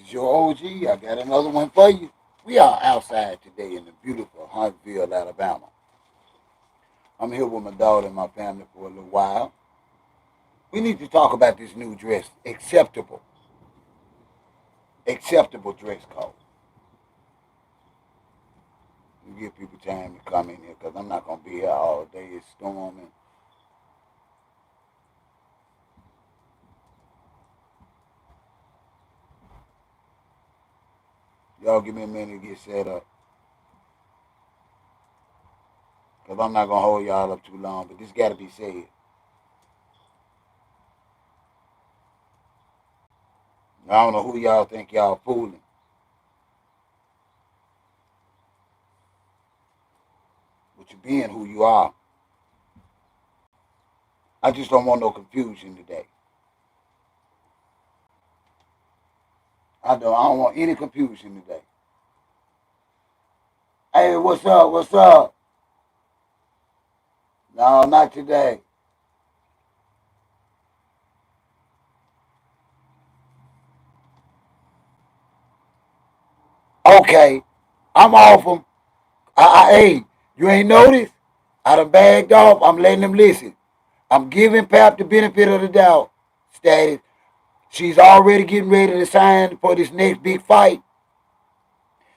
is your OG. I got another one for you. We are outside today in the beautiful Huntsville, Alabama. I'm here with my daughter and my family for a little while. We need to talk about this new dress, acceptable dress code. We give people time to come in here because I'm not gonna be here all day. It's storming. Y'all give me a minute to get set up because I'm not gonna hold y'all up too long. But this got to be said. I don't know who y'all think y'all fooling. But you being who you are. I just don't want no confusion today. I don't want any confusion today. Hey, what's up? What's up? No, not today. Okay, I'm off them. Hey, you ain't noticed? I done bagged off. I'm letting them listen. I'm giving Pap the benefit of the doubt. Status. She's already getting ready to sign for this next big fight.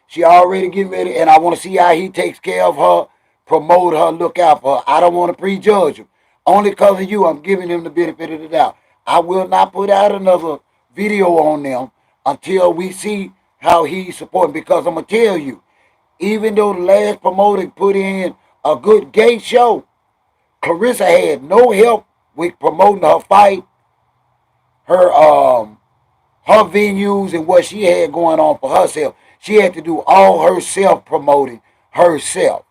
She already getting ready, and I want to see how he takes care of her, promote her, look out for her. I don't want to prejudge him. Only because of you, I'm giving him the benefit of the doubt. I will not put out another video on them until we see how he's supporting. Because I'm gonna tell you, even though the last promoter put in a good gate show, Clarissa had no help with promoting her fight, her her venues and what she had going on for herself. She had to do all herself promoting herself.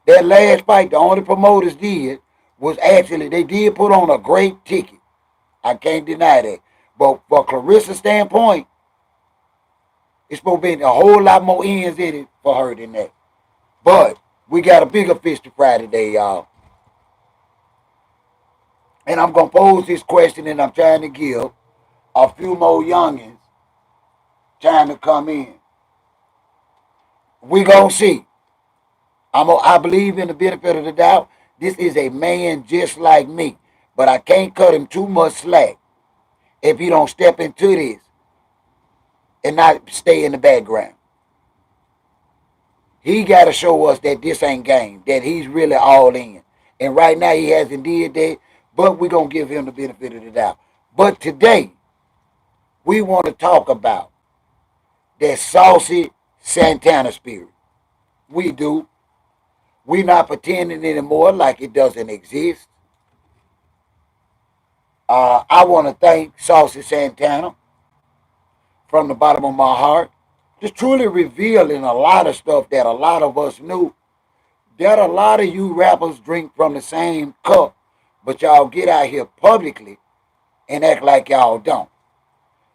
That last fight, the only promoters did was actually they did put on a great ticket. I can't deny that. But for Clarissa's standpoint, it's supposed to be a whole lot more ends in it for her than that. But we got a bigger fish to fry today, y'all. And I'm gonna pose this question, and I'm trying to give a few more youngins time to come in. We gonna see. I believe in the benefit of the doubt. This is a man just like me, but I can't cut him too much slack if he don't step into this and not stay in the background. He got to show us that this ain't game, that he's really all in. And right now he hasn't did that, but we're gonna give him the benefit of the doubt. But today we want to talk about that saucy Santana spirit. We do. We not pretending anymore like it doesn't exist. I want to thank Saucy Santana from the bottom of my heart. Just truly revealing a lot of stuff that a lot of us knew. That a lot of you rappers drink from the same cup, but y'all get out here publicly and act like y'all don't.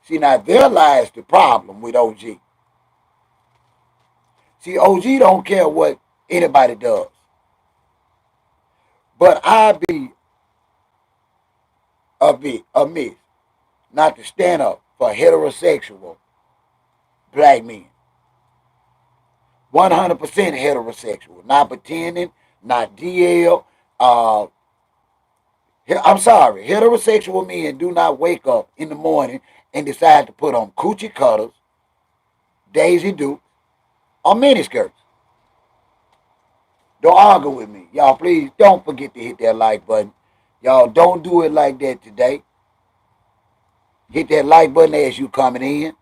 See, now there lies the problem with OG. See, OG don't care what anybody does. But I be amiss not to stand up for heterosexual black men. 100% heterosexual. Not pretending, not DL. I'm sorry. Heterosexual men do not wake up in the morning and decide to put on coochie cutters, Daisy Duke, or miniskirts. Don't argue with me. Y'all, please don't forget to hit that like button. Y'all don't do it like that today. Hit that like button as you coming in.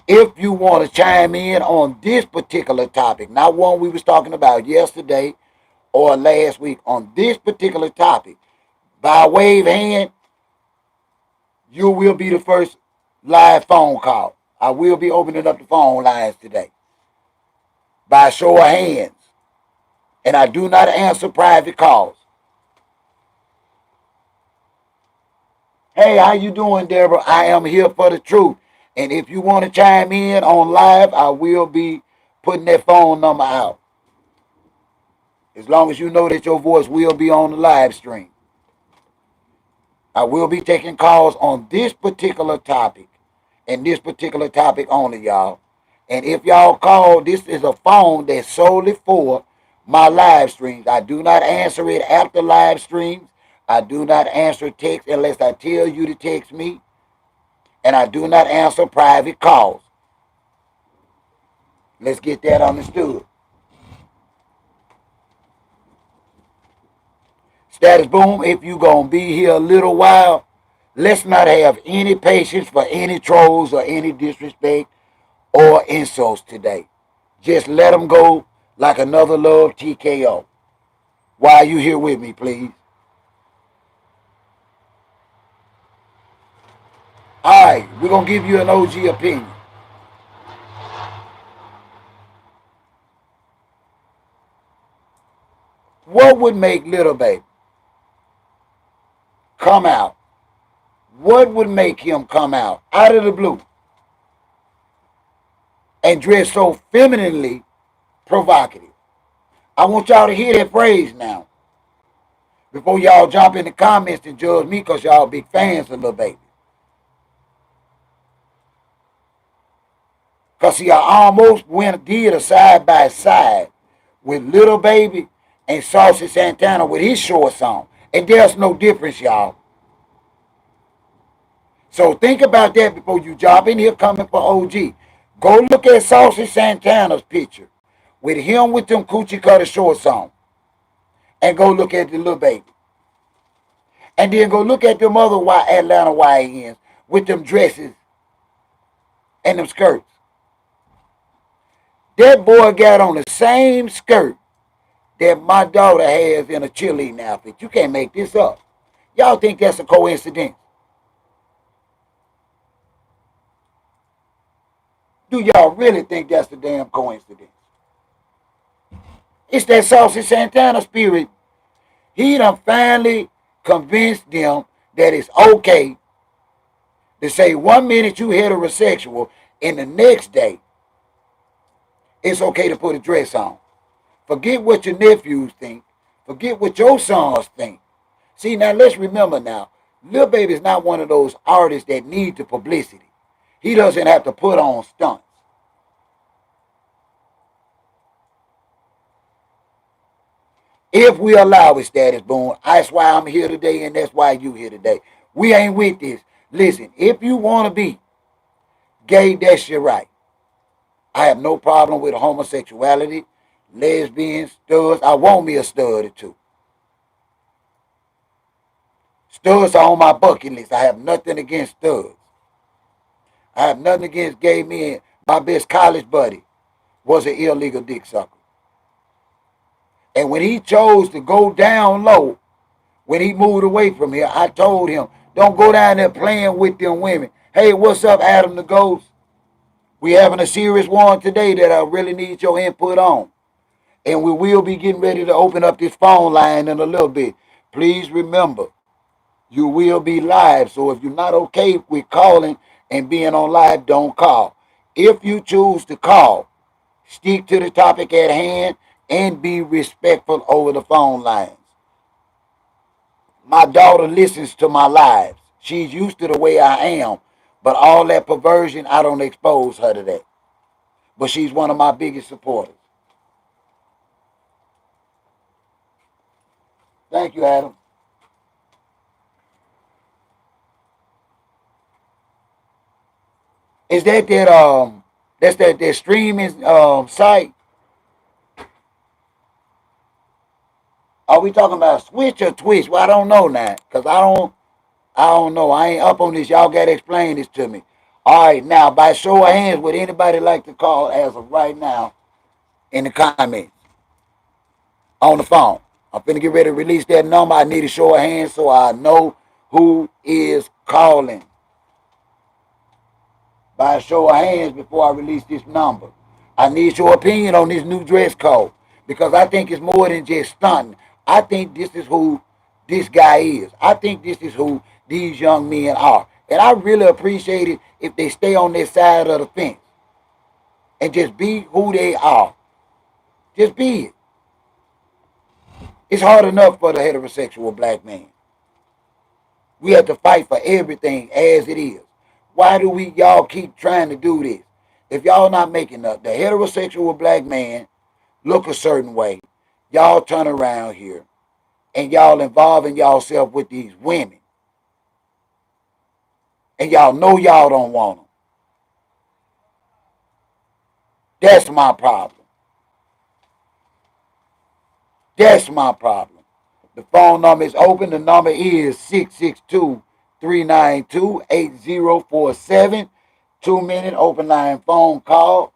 If you want to chime in on this particular topic, not one we was talking about yesterday or last week, on this particular topic, by wave hand, you will be the first live phone call. I will be opening up the phone lines today by show of hands. And I do not answer private calls. Hey, how you doing, Deborah? I am here for the truth. And if you want to chime in on live, I will be putting that phone number out. As long as you know that your voice will be on the live stream. I will be taking calls on this particular topic and this particular topic only, y'all. And if y'all call, this is a phone that's solely for my live streams. I do not answer it after live streams. I do not answer text unless I tell you to text me. And I do not answer private calls. Let's get that understood. Status Boom, if you going to be here a little while, let's not have any patience for any trolls or any disrespect or insults today. Just let them go like another love TKO. Why are you here with me, please? All right, we're going to give you an OG opinion. What would make Little Baby come out? What would make him come out of the blue and dress so femininely provocative? I want y'all to hear that phrase now before y'all jump in the comments and judge me because y'all big fans of Lil Baby. Because see, I almost did a side by side with Lil Baby and Saucy Santana with his short song. And there's no difference, y'all. So think about that before you jump in here coming for OG. Go look at Saucy Santana's picture with him with them coochie cutter short song. And go look at the Lil Baby. And then go look at them other Atlanta YNs with them dresses and them skirts. That boy got on the same skirt that my daughter has in a cheerleading outfit. You can't make this up. Y'all think that's a coincidence? Do y'all really think that's a damn coincidence? It's that Saucy Santana spirit. He done finally convinced them that it's okay to say 1 minute you heterosexual and the next day it's okay to put a dress on. Forget what your nephews think. Forget what your sons think. See, now let's remember now, Lil Baby is not one of those artists that need the publicity. He doesn't have to put on stunts. If we allow it, Status Boom, that's why I'm here today and that's why you here today. We ain't with this. Listen, if you want to be gay, that's your right. I have no problem with homosexuality, lesbians, studs. I want me a stud or two. Studs are on my bucket list. I have nothing against studs. I have nothing against gay men. My best college buddy was an illegal dick sucker. And when he chose to go down low, when he moved away from here, I told him, don't go down there playing with them women. Hey, what's up, Adam the Ghost? We having a serious one today that I really need your input on. And we will be getting ready to open up this phone line in a little bit. Please remember, you will be live. So if you're not okay with calling and being on live, don't call. If you choose to call, stick to the topic at hand and be respectful over the phone lines. My daughter listens to my lives. She's used to the way I am. But all that perversion, I don't expose her to that. But she's one of my biggest supporters. Thank you, Adam. Is that's that streaming site? Are we talking about Switch or Twitch? Well, I don't know now, cause I don't know. I ain't up on this. Y'all gotta explain this to me. All right, now by show of hands, would anybody like to call as of right now in the comments on the phone? I'm finna get ready to release that number. I need a show of hands so I know who is calling. By a show of hands before I release this number. I need your opinion on this new dress code because I think it's more than just stunting. I think this is who this guy is. I think this is who these young men are. And I really appreciate it if they stay on their side of the fence and just be who they are. Just be it. It's hard enough for the heterosexual black man. We have to fight for everything as it is. Why do we y'all keep trying to do this? If y'all not making the heterosexual black man look a certain way, y'all turn around here and y'all involving yourself with these women. And y'all know y'all don't want them. That's my problem. That's my problem. The phone number is open. The number is 662-392-8047. 2-minute open line phone call.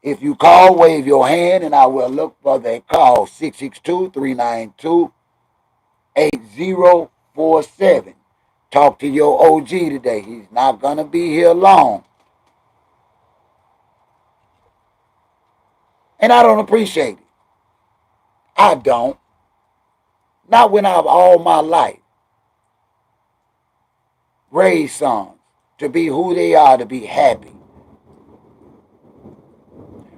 If you call, wave your hand and I will look for that call. 662-392-8047. Talk to your OG today. He's not going to be here long. And I don't appreciate it. I don't. Not when I've all my life raised sons to be who they are, to be happy.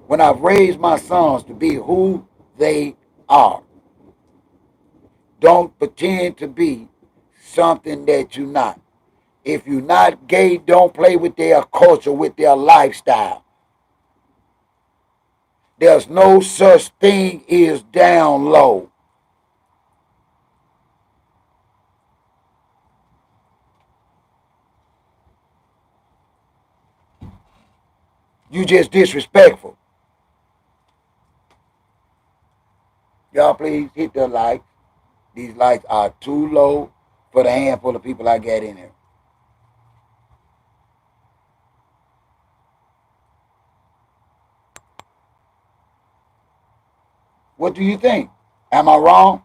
When I've raised my sons to be who they are. Don't pretend to be something that you're not. If you're not gay, don't play with their culture, with their lifestyle. There's no such thing as down low. You just disrespectful. Y'all please hit the likes. These likes are too low for the handful of people I got in here. What do you think? Am I wrong?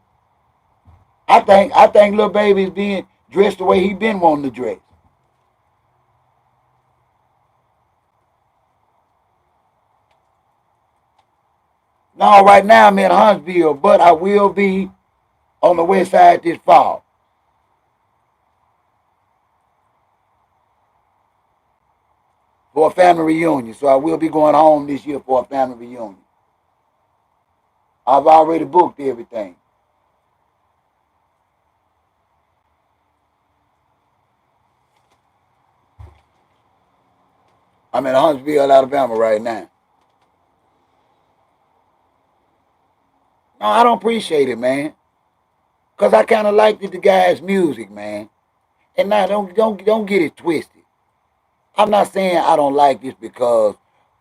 I think little baby's being dressed the way he been wanting to dress. No, right now I'm in Huntsville, but I will be on the west side this fall for a family reunion. So I will be going home this year for a family reunion. I've already booked everything. I'm in Huntsville, Alabama right now. No, I don't appreciate it, man. Cause I kind of liked the guy's music, man. And now don't get it twisted. I'm not saying I don't like this because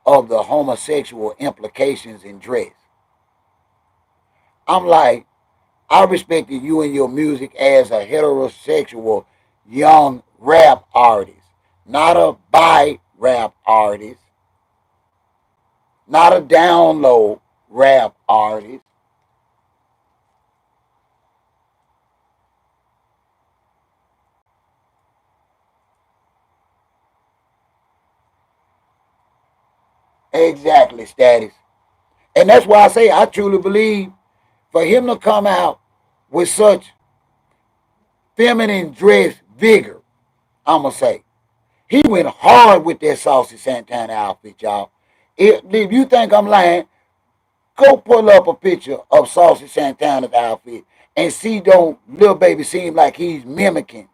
of the homosexual implications in dress. I'm like, I respected you and your music as a heterosexual young rap artist, not a bi rap artist, not a down low rap artist. Exactly, status. And that's why I say I truly believe for him to come out with such feminine dress vigor, I'm going to say. He went hard with that saucy Santana outfit, y'all. If you think I'm lying, go pull up a picture of Saucy Santana's outfit and see don't Lil Baby seem like he's mimicking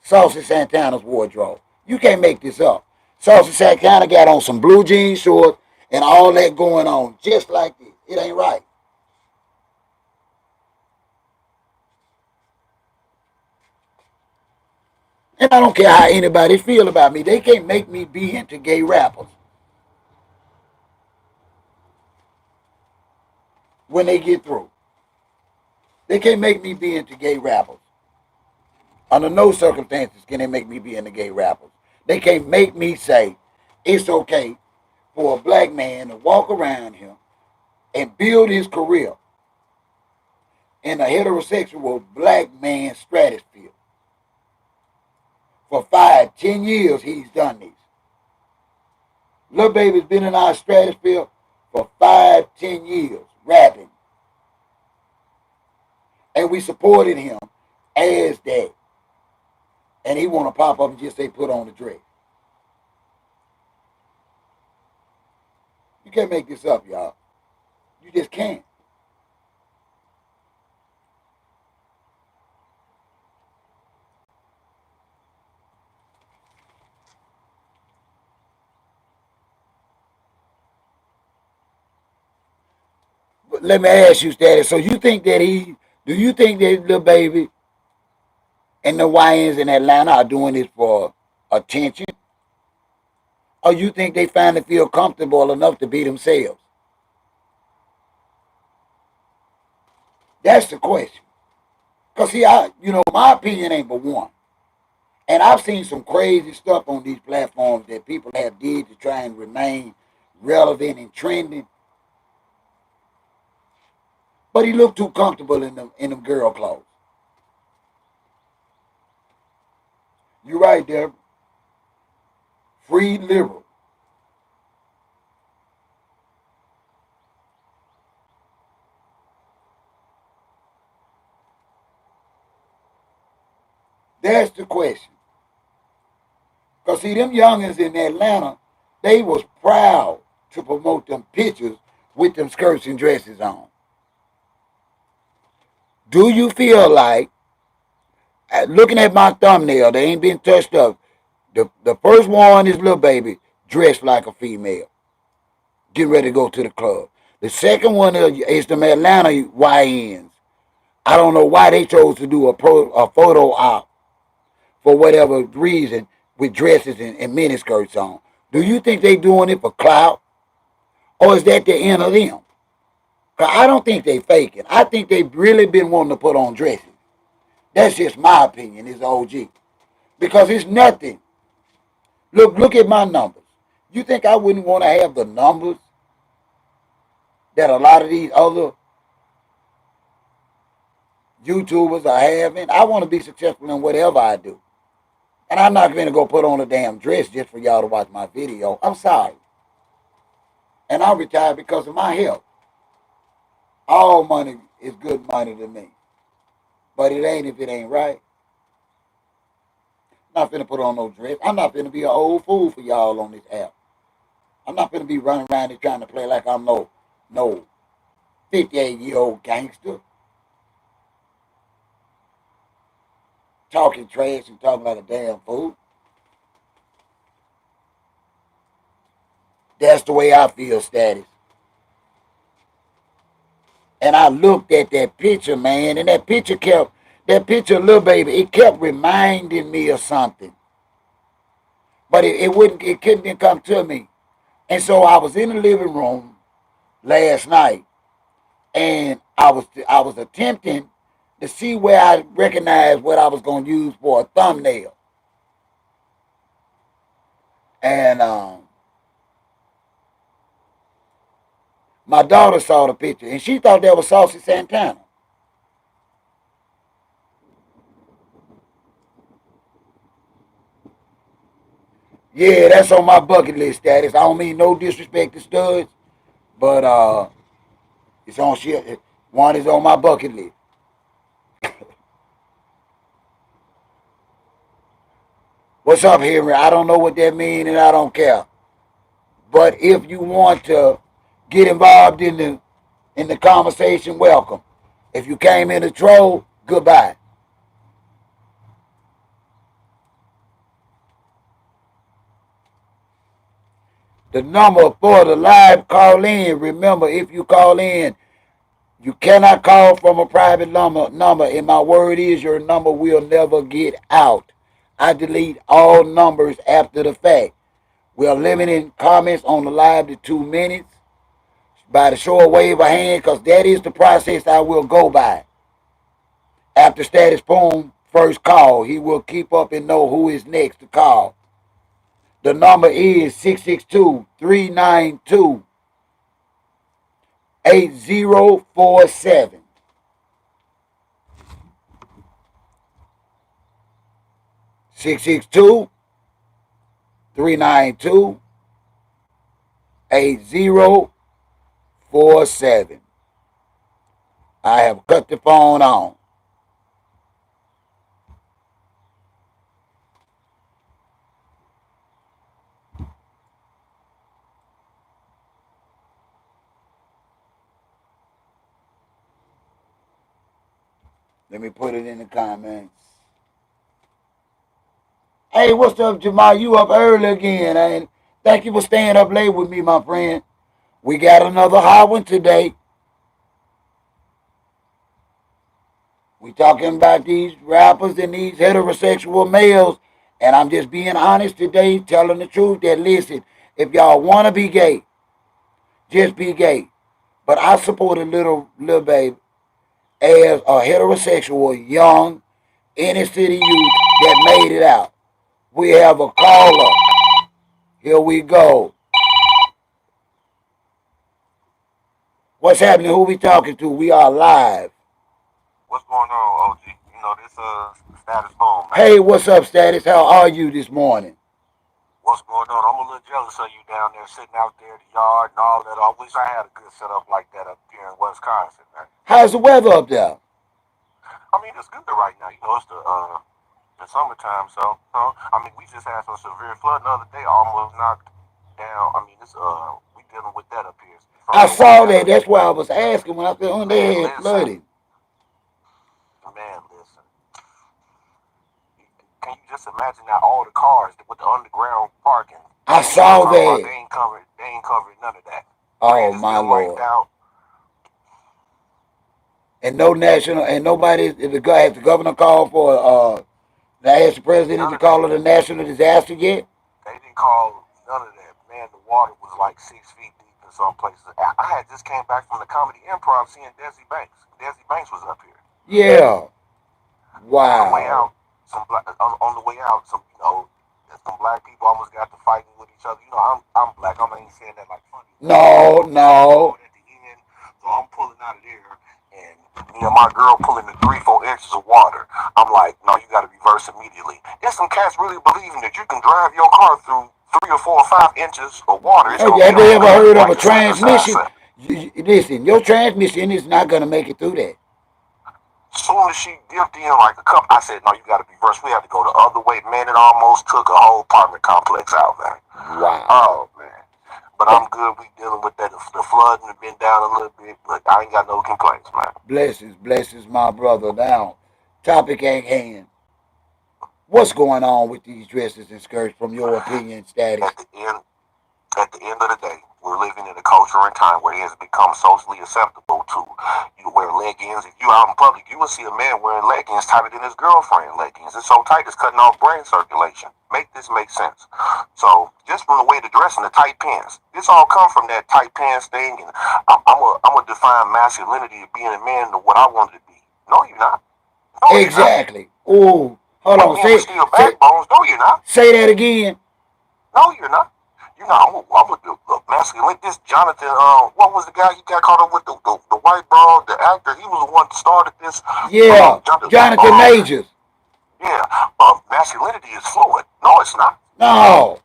Saucy Santana's wardrobe. You can't make this up. Saucy Santana got on some blue jean shorts and all that going on just like this. It ain't right. And I don't care how anybody feel about me. They can't make me be into gay rappers when they get through. They can't make me be into gay rappers. Under no circumstances can they make me be into gay rappers. They can't make me say it's okay for a black man to walk around here and build his career in a heterosexual black man stratosphere. For 5, 10 years he's done this. Lil Baby's been in our stratosphere for 5, 10 years, rapping. And we supported him as that. And he want to pop up and just say put on the dress. You can't make this up, y'all. You just can't. let me ask you, Status. So you think that do you think that little baby and the YNs in Atlanta are doing this for attention? Or you think they finally feel comfortable enough to be themselves? That's the question. Because see, my opinion ain't but one. And I've seen some crazy stuff on these platforms that people have did to try and remain relevant and trending. But he looked too comfortable in them girl clothes. You're right, Deborah. Free liberal. That's the question. Because see, them youngins in Atlanta, they was proud to promote them pictures with them skirts and dresses on. Do you feel like, looking at my thumbnail, they ain't been touched up. The first one is little baby dressed like a female, getting ready to go to the club. The second one is the Atlanta YNs. I don't know why they chose to do a photo op for whatever reason with dresses and miniskirts on. Do you think they doing it for clout, or is that the end of them? Cause I don't think they faking. I think they really been wanting to put on dresses. That's just my opinion. It's OG because it's nothing. Look at my numbers. You think I wouldn't want to have the numbers that a lot of these other YouTubers are having? I want to be successful in whatever I do. And I'm not going to go put on a damn dress just for y'all to watch my video. I'm sorry. And I'm retired because of my health. All money is good money to me. But it ain't if it ain't right. I'm not finna put on no dress. I'm not finna be an old fool for y'all on this app. I'm not finna be running around and trying to play like I'm no 58-year-old gangster. Talking trash and talking like a damn fool. That's the way I feel, Status. And I looked at that picture, man, and that picture, little baby, it kept reminding me of something. But it couldn't come to me. And so I was in the living room last night, and I was attempting to see where I recognized what I was going to use for a thumbnail. And my daughter saw the picture, and she thought that was Saucy Santana. Yeah, that's on my bucket list, Status. I don't mean no disrespect to studs, but it's on shit. One is on my bucket list. What's up, Henry? I don't know what that means, and I don't care. But if you want to get involved in the conversation, welcome. If you came in to troll, goodbye. The number for the live call in, remember, if you call in, you cannot call from a private number, and my word is your number will never get out. I delete all numbers after the fact. We are limiting comments on the live to 2 minutes by the short wave of hand, because that is the process I will go by. After Status Boom first call, he will keep up and know who is next to call. The number is 662-392-8047. 662-392-8047. I have cut the phone on. Let me put it in the comments. Hey, what's up, Jamal? You up early again, and thank you for staying up late with me, my friend. We got another hot one today. We talking about these rappers and these heterosexual males, and I'm just being honest today, telling the truth. That listen, if y'all want to be gay, just be gay. But I support a little baby as a heterosexual, young, inner city youth that made it out. We have a caller. Here we go. What's happening? Who we talking to? We are live. What's going on, OG? You know, this status boom, man. Hey, what's up, Status? How are you this morning? What's going on? I'm a little jealous of you down there sitting out there in the yard and all that. I wish I had a good setup like that up here in Wisconsin, man. How's the weather up there? I mean, it's good right now. You know, it's the summertime, so I mean, we just had some severe flood the other day, almost knocked down. I mean, it's we dealing with that up here from I saw that. Santana. That's why I was asking when I said, oh, Man, they had listen, flooding. man, listen. Can you just imagine that all the cars with the underground parking? I You know what I'm saw talking about? that. They ain't covered. They ain't covered none of that. Oh, Bridges my been wiped Lord. out. And no national, and nobody, the guy has the governor called for, they asked the president None to of that. call it a national disaster yet? They didn't call none of that. Man, the water was like 6 feet deep in some places. I had just came back from the comedy improv seeing Desi Banks. Desi Banks was up here. Yeah. On the way Wow. out, on the way out, some some black people almost got to fighting with each other. You know, I'm black. I'm not even saying that like funny. They No, almost got into no. it at the end. So I'm pulling out of there, and me and my girl pulling the 3-4 inches of water. I'm like, no, you got to reverse immediately. There's some cats really believing that you can drive your car through 3 or 4 or 5 inches of water. It's gonna be Have you all ever good, heard of like a the Santa sign transmission? said. Listen, your transmission is not going to make it through that. Soon as she dipped in like a cup, I said, "No, you got to reverse. We have to go the other way." Man, it almost took a whole apartment complex out, man. Wow. Oh man, but I'm good. We dealing with that. The flooding has been down a little bit, but I ain't got no complaints, man. Blessings, blessings, my brother. Now, topic at hand. What's going on with these dresses and skirts from your opinion, Status? At the end, at the end of the day, we're living in a culture and time where it has become socially acceptable to you wear leggings. If you out in public, you will see a man wearing leggings tighter than his girlfriend leggings. It's so tight it's cutting off brain circulation. Make this make sense. So just from the way the dress and the tight pants, this all come from that tight pants thing. And I'm gonna define masculinity as being a man to what I wanted to be. No, you're not. No, you're not. Exactly. Oh, hold But on. men with steel backbones. No, you're not. Say that again. No, you're not. You know, I'm with the masculine. Like this Jonathan, what was the guy he got caught up with? The white ball, the actor. He was the one that started this. Yeah, Jonathan, Jonathan Majors. yeah. Masculinity is fluid. No, it's not. No,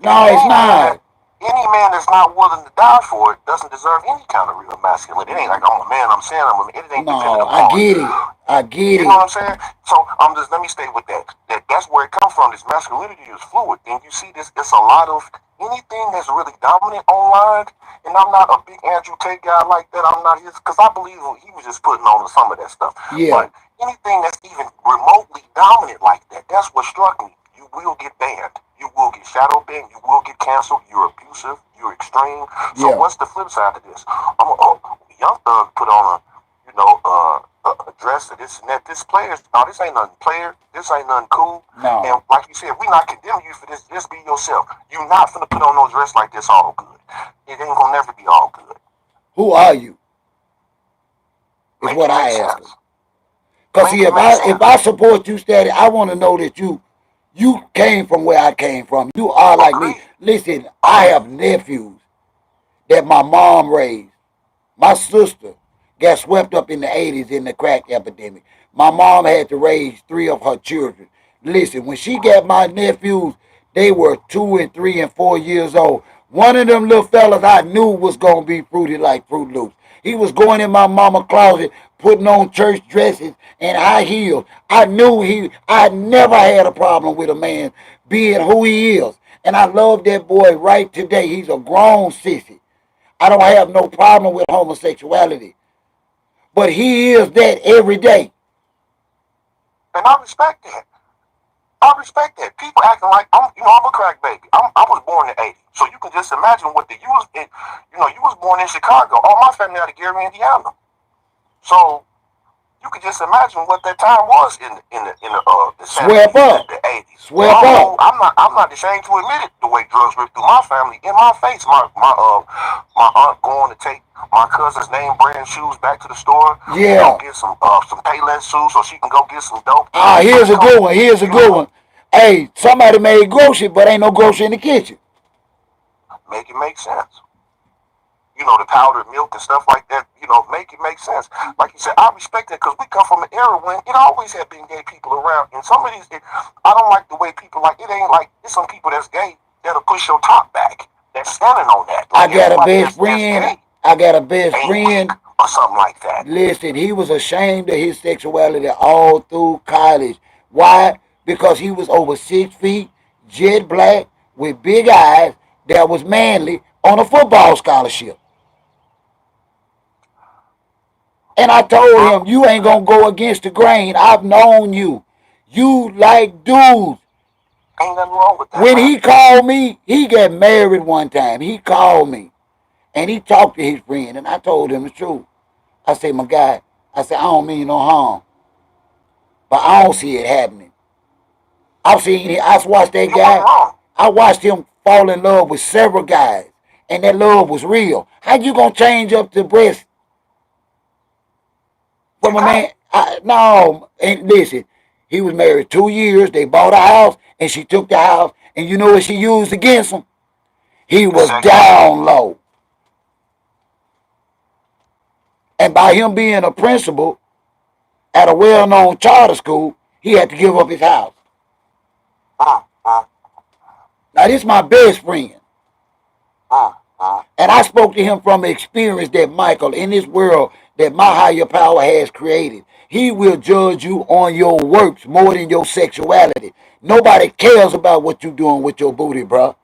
And no, it's not. any man that's not willing to die for it doesn't deserve any kind of real masculinity. It ain't like I'm a man. I'm saying I'm a man. It ain't dependent No, I upon. get it. I get You know it. what I'm saying? So I'm just let me stay with that. That's where it comes from. This masculinity is fluid, and you see this. It's a lot of anything that's really dominant online. And I'm not a big Andrew Tate guy like that. I'm not his because I believe he was just putting on some of that stuff. Yeah, But anything that's even remotely dominant like that, that's what struck me. You will get banned. You will get shadow banned. You will get canceled. You're abusive. You're extreme. So yeah. what's the flip side of this? Young Thug put on a dress and this and that. This players, no, this ain't nothing player. This ain't nothing cool. And No. like you said, we not condemning you for this. Just be yourself. You're not finna put on no dress like this all good. It ain't gonna never be all good. Who are you? Is Make what it make I ask them. sense. Cause Make see, it make if sense. I support you, Steady, I want to know that you came from where I came from. You are like me. Agreed. Listen, I have nephews that my mom raised. My sister got swept up in the 80s in the crack epidemic. My mom had to raise three of her children. Listen, when she got my nephews, they were 2 and 3 and 4 years old. One of them little fellas I knew was going to be fruity like Fruit Loops. He was going in my mama closet, putting on church dresses and high heels. I never had a problem with a man being who he is. And I love that boy right today. He's a grown sissy. I don't have no problem with homosexuality. But he is that every day. And I respect that. I respect that. People acting like I'm a crack baby. I was born in '80, so you can just imagine what the you was in. You was born in Chicago. All my family out of Gary, Indiana. So You could just imagine what that time was in the Swept 70s, up. the 80s. Swept up. I'm not ashamed to admit it. The way drugs ripped through my family in my face. My aunt going to take my cousin's name brand shoes back to the store to go Yeah. get some Payless shoes so she can go get some dope. Ah, I here's mean, a come good on, one. Here's a you good know, one. Hey, somebody made grocery, but ain't no grocery in the kitchen. make it make sense. The powdered milk and stuff like that, make it make sense. Like you said, I respect that because we come from an era when it always had been gay people around. And some of these, I don't like the way people like it ain't like it's some people that's gay that'll push your top back. That's standing on that. I Like got a everybody best that's friend. gay I got a best ain't weak friend. or something like that. Listen, he was ashamed of his sexuality all through college. Why? Because he was over 6 feet, jet black, with big eyes, that was manly on a football scholarship. And I told Bro, him, you ain't gonna go against the grain. I've known you. You like dudes. ain't nothing wrong with that, When man. he called me, he got married one time. He called me and he talked to his friend, and I told him the truth. I said, my guy, I said, I don't mean no harm, but I don't see it happening. I've seen it. I watched that You weren't guy. wrong. I watched him fall in love with several guys, and that love was real. How you gonna change up the breast You from a man? can't. No, and listen, he was married 2 years. They bought a house, and she took the house. And you know what she used against him? He The was sex tape. down low, and by him being a principal at a well-known charter school, he had to give up his house. Mm, mm, Now this is my best friend. mm. And I spoke to him from experience that Michael, in this world that my higher power has created, he will judge you on your works more than your sexuality. Nobody cares about what you doing with your booty, bro.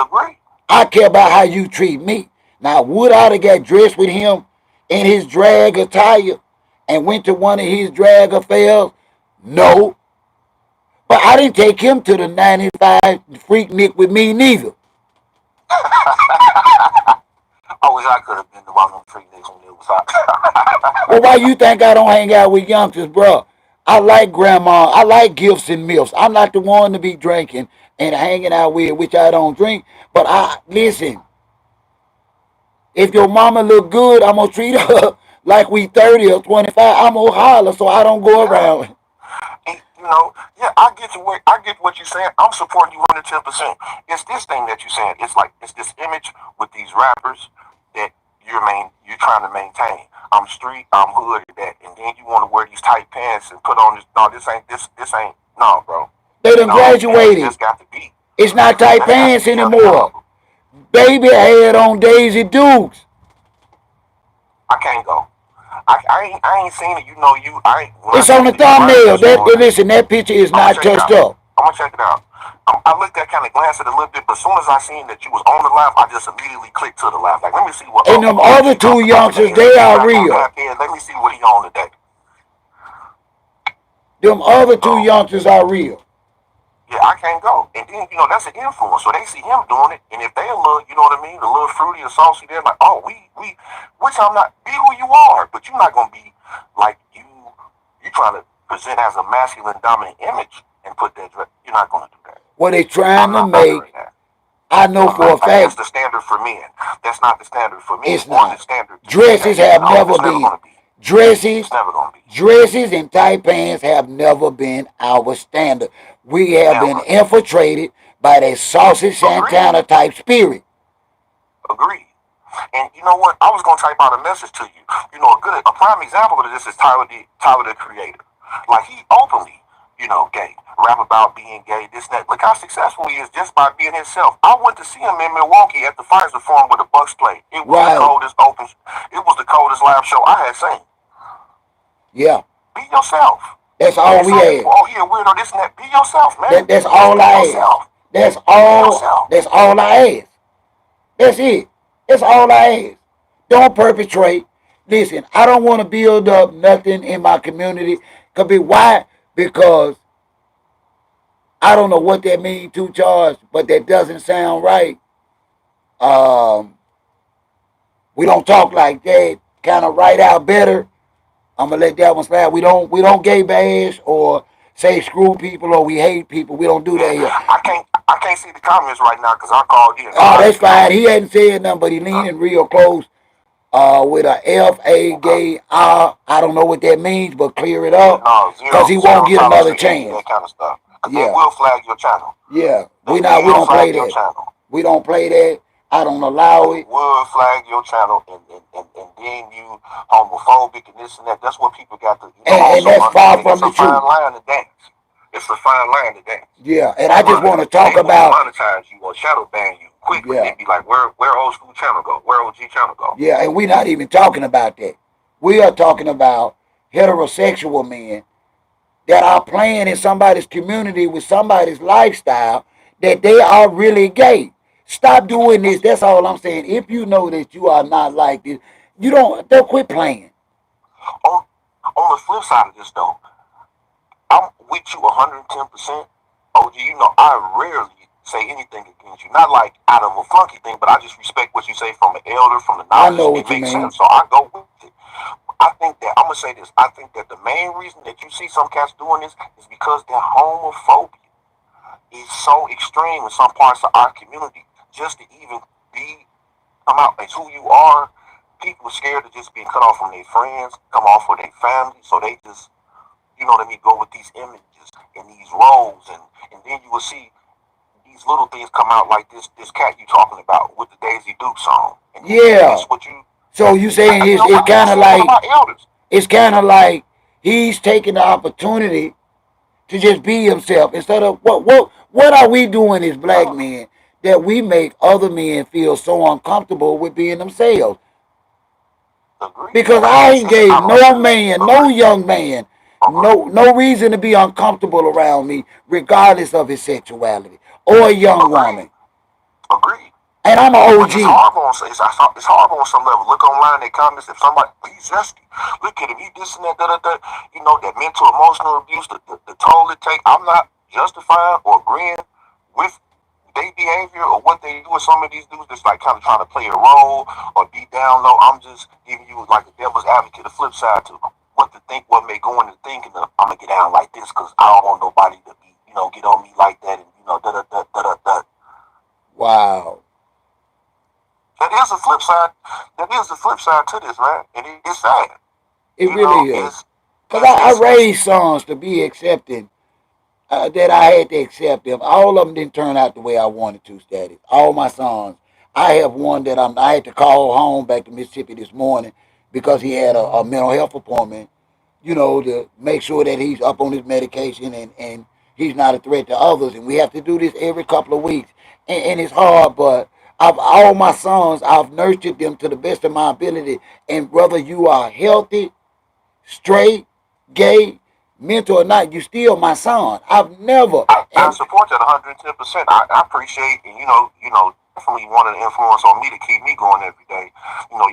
Agree. I care about how you treat me. Now, would I have got dressed with him in his drag attire and went to one of his drag affairs? No. But I didn't take him to the 95 Freak Nick with me neither. I wish I could have been the one on three days when it was Well, hot. why you think I don't hang out with youngsters, bro? I like grandma. I like gifts and milfs. I'm not the one to be drinking and hanging out with, which I don't drink. But I listen. If your mama look good, I'm gonna treat her like we 30 or 25. I'm gonna holler so I don't go Yeah. around. Yeah, I get what you're saying. I'm supporting you 110%. It's this thing that you're saying. It's this image with these rappers that you're trying to maintain. I'm street, I'm hood at that, and then you want to wear these tight pants and put on this. No, this ain't. No, bro. They done No, and it's graduated. just got to be. It's not tight That has to pants be a anymore. level. Baby had on Daisy Dukes. I can't go. I ain't seen it. I ain't when I It's on seen the the commercials thumbnail. That for it. listen, that picture is I'm gonna not check it touched out. up. I'm gonna check it out. I looked at kind of glanced at it a little bit, but as soon as I seen that you was on the live, I just immediately clicked to the live. Like, let me see what And them other OG two talking about youngsters, today. And they if he are not gonna real. tap in, let me see what he on today. Them other two So youngsters are real. yeah, I can't go. And then that's an influence. So they see him doing it, and if they a little, you know what I mean, a little fruity or saucy, they're like, oh, we, which I'm not. Be who you are, but you're not gonna be like you. You trying to present as a masculine dominant image and put that. You're not gonna do that. What they I'm trying to not honoring make, that. I know for a That's fact, the standard for men. That's not the standard for me it's or the not. standard to be Dresses gay. have No, never it's never been. going to be. Dresses, It's never going to be. dresses and tight pants have never been our standard. We have been Never. infiltrated by that saucy Agreed. Santana type spirit. Agreed. And you know what? I was going to type out a message to you. A prime example of this is Tyler the Creator. Like, he openly, gay. Rap about being gay, this, that. Look how successful he is just by being himself. I went to see him in Milwaukee at the Pfizer Forum where the Bucks played. It was the Right. coldest open. It was the coldest live show I had seen. Yeah. Be yourself. That's all And we some people, had. oh yeah, weirdo, this and that. Be yourself, man. That's Just all be I ask. yourself. That's Be all. yourself. That's all I ask. That's it. That's all I ask. Don't perpetrate. Listen, I don't want to build up nothing in my community. Why? Because I don't know what that means to charge, but that doesn't sound right. Um, we don't talk like that. Kind of write out better. I'm gonna let that one slide. We don't gay bash or say screw people or we hate people. We don't do that Yeah, here. I can't see the comments right now because I called in, so Oh, I that's fine. He hadn't said nothing, but he uh, leaning real close. With a F A okay. gay R. I don't know what that means, but clear it Yeah, up, no, cause zero he won't zero get tolerance another for any of chance. that kind of stuff because they Yeah, will flag your channel. yeah. They We will don't play flag your that. channel. We don't play that. I don't They allow it. will flag your channel and then you homophobic and this and that. That's what people got to, And also that's far understand. from It's the a truth. fine line to dance. It's a fine line to dance. Yeah, and I just But want to they talk will about. demonetize you or shadow ban you quickly. Yeah, They'd be like, where old school channel go? Where OG channel go? yeah, and we're not even talking about that. We are talking about heterosexual men that are playing in somebody's community with somebody's lifestyle that they are really gay. Stop doing this. That's all I'm saying. If you know that you are not like this, don't quit playing. On on the flip side of this though, I'm with you 110%. OG, I rarely say anything against you. Not like out of a funky thing, but I just respect what you say from an elder, from the I knowledge. know It what you makes mean. sense. So I go with it. I think that I'm gonna say this. I think that the main reason that you see some cats doing this is because their homophobia is so extreme in some parts of our community. Just to even be come out as who you are, people are scared of just being cut off from their friends, come off with their family, so they just what I mean, go with these images and these roles, and then you will see these little things come out like this cat you talking about with the Daisy Duke song, and Yeah. this what you So you saying it's but you kind of said that like about elders. he's taking the opportunity to just be himself instead of what are we doing as black Uh, men that we make other men feel so uncomfortable with being themselves? Agree. Because I It's ain't it's gave I don't no man, no agree. young man, Agree. no reason to be uncomfortable around me, regardless of his sexuality or a young Agree. woman. Agree. And I'm an But it's OG. horrible. It's horrible on some level. Look online, they comments. If somebody, he's zesty. Look at him. He this and that, that, that, that. That mental, emotional abuse, the toll it take. I'm not justifying or agreeing with their behavior or what they do with some of these dudes that's like kind of trying to play a role or be down low. I'm just giving you like the devil's advocate, the flip side to what to think, what may go into thinking of, I'm gonna get down like this because I don't want nobody to be, get on me like that and da da da da da da. Wow. That is a flip side. That is the flip side to this, man, and it's sad. It really is. It's Because I it's raised sons to be accepting, that I had to accept them. All of them didn't turn out the way I wanted to, Status. All my sons. I have one that I had to call home back to Mississippi this morning because he had a mental health appointment, to make sure that he's up on his medication and he's not a threat to others. And we have to do this every couple of weeks. And it's hard, but all my sons, I've nurtured them to the best of my ability. And whether you are healthy, straight, gay, mental or not, you still my son. I've never, I and support that 110%. I appreciate, and definitely one of the influence on me to keep me going every day.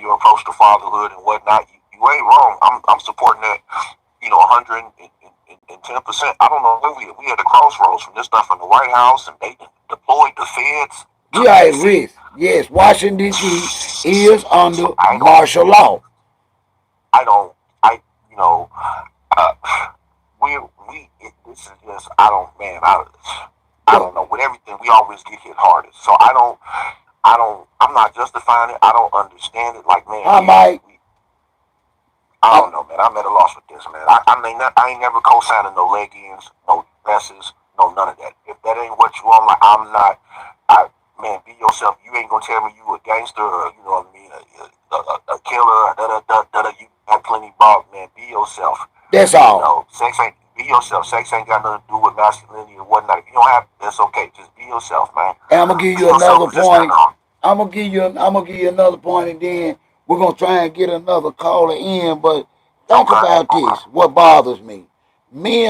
Your approach to fatherhood and whatnot. You ain't wrong. I'm supporting that. 110%. I don't know when we had a crossroads from this stuff in the White House, and they deployed the feds to we are at DC. risk. Yes, Washington D.C. is So under I don't. martial law. I don't. I you know. Uh, this is just. I don't. Man. I Well, don't know. With everything, we always get hit hardest. So I don't. I'm not justifying it. I don't understand it. Like, man, I might. I I, don't know, man. I'm at a loss with this, man. I ain't never co-signing no leggings, no dresses, no none of that. If that ain't what you want, like, I'm not. I Man, be yourself. You ain't gonna tell me you a gangster or you know what I mean, a killer. Da da da da. You got plenty ball, man. Be yourself. that's all. Sex ain't. Be yourself. Sex ain't got nothing to do with masculinity or whatnot. If you don't have, that's okay. Just be yourself, man. And I'm gonna give Be you yourself, another cause it's not point. on. I'm gonna give you another point, and then we're gonna try and get another caller in. But think Okay. about Okay. this. What bothers me?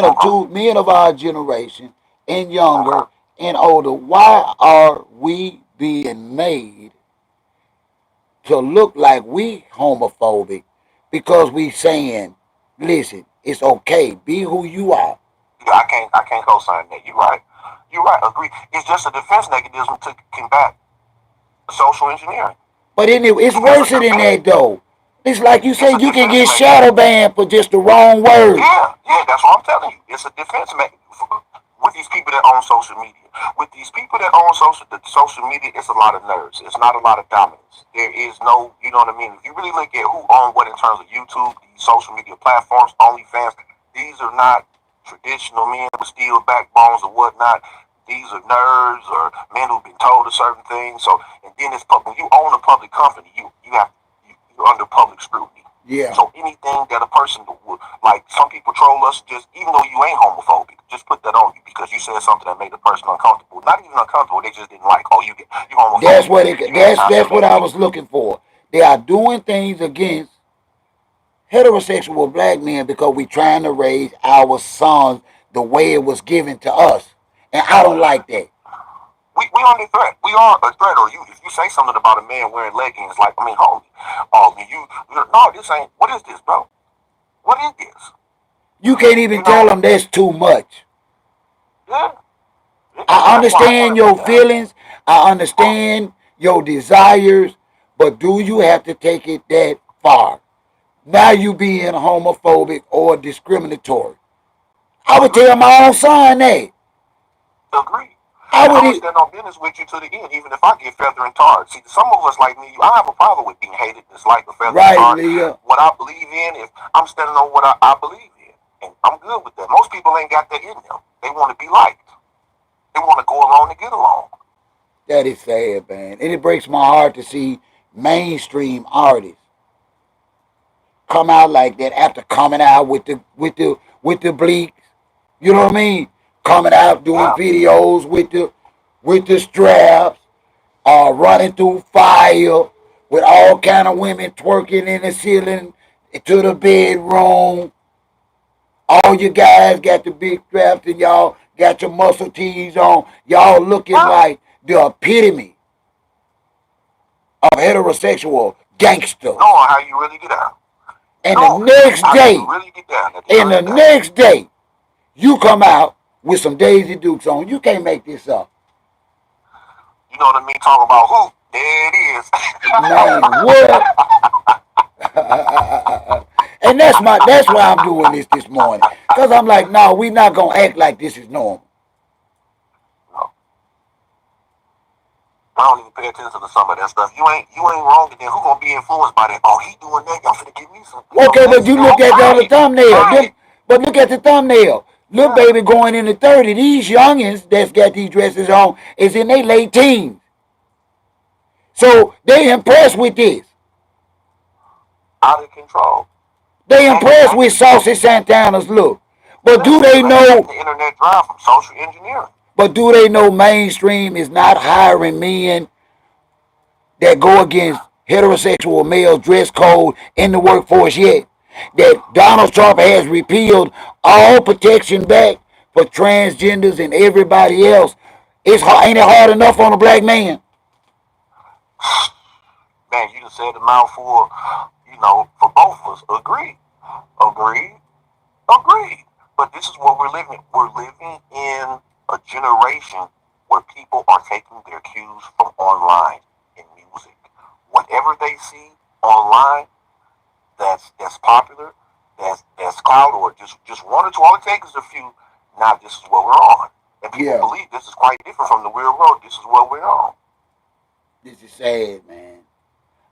Okay. Men of our generation and younger Okay. and older. Why are we being made to look like we homophobic because we saying, listen, it's okay, be who you are. Yeah, I can't co-sign that. You're right. You're right. Agree. It's just a defense mechanism to combat social engineering. But it's It's a worse than defense. that though. It's like you It's say, a you can defense get mechanism. shadow banned for just the wrong words. Yeah, that's what I'm telling you. It's a defense mechanism with these people that own social media. With these people that own social media, it's a lot of nerves. It's not a lot of dominance. There is no, you know what I mean? If you really look at who own what in terms of YouTube, these social media platforms, OnlyFans, these are not traditional men with steel backbones or whatnot. These are nerds or men who've been told a certain thing. So, and then it's public. When you own a public company, you're under public scrutiny. Yeah. So anything that a person would, like some people troll us, just even though you ain't homophobic, just put that on you because you said something that made the person uncomfortable. Not even uncomfortable, they just didn't like. Oh, you That's homophobic, what you that's what I anti-Semitic. was looking for. They are doing things against heterosexual black men because we trying to raise our sons the way it was given to us. And I don't like that. We under threat. We are a threat. Or you, if you say something about a man wearing leggings, like I mean, homie, no, this ain't. What is this, bro? What is this? You can't You even tell know? them that's too much. Yeah. I That's why I understand turn it your down. feelings. I understand your desires, but do you have to take it that far? Now you being homophobic or discriminatory. I would Agree. tell my own son that. Agree. I And I'm would. gonna stand on business with you to the end, even if I get feather and tarred. See, some of us like me, I have a problem with being hated, disliked, or feather and Right, tarred. Leah. What I believe in, if I'm standing on what I believe in, and I'm good with that. Most people ain't got that in them. They want to be liked. They want to go along to get along. That is sad, man. And it breaks my heart to see mainstream artists come out like that after coming out with the bleaks. You know what I mean? Coming out doing Yeah. videos with the straps, running through fire with all kind of women twerking in the ceiling to the bedroom. All you guys got the big straps and y'all got your muscle tees on. Y'all looking Yeah. like the epitome of heterosexual gangsters. Knowing how you really get down. And the Knowing next how you day, really get down at the end and of the the day. next day, you come out with some Daisy Dukes on. You can't make this up. You know what I mean? Talking about who? There it is. Man, what? And that's why I'm doing this morning. Cause I'm like, no, we not gonna act like this is normal. No, I don't even pay attention to some of that stuff. You ain't wrong, and then who gonna be influenced by that? Oh, he doing that. Y'all finna give me some. Okay, but Next you year. look at the other Right, thumbnail. right. But look at the thumbnail. Little Yeah. baby going in the 30. These youngins that's got these dresses on is in their late teens. So they impressed with this. Out of control. They And you impressed and with you know, Saucy Santana's look. But do yeah, they you ain't letting know? the internet drive from social engineering. But do they know mainstream is not hiring men that go against heterosexual male dress code in the workforce yet? That Donald Trump has repealed all protection back for transgenders and everybody else. Ain't it hard enough on a black man? Man, you just said a mouthful. For both of us. Agreed. Agreed. Agreed. But this is what we're living. We're living in a generation where people are taking their cues from online in music. Whatever they see online that's popular, that's cloud, or just one or two. All it takes is a few. Now this is what we're on, and people Yeah, believe this is quite different from the real world. This is what we're on. this is sad, man.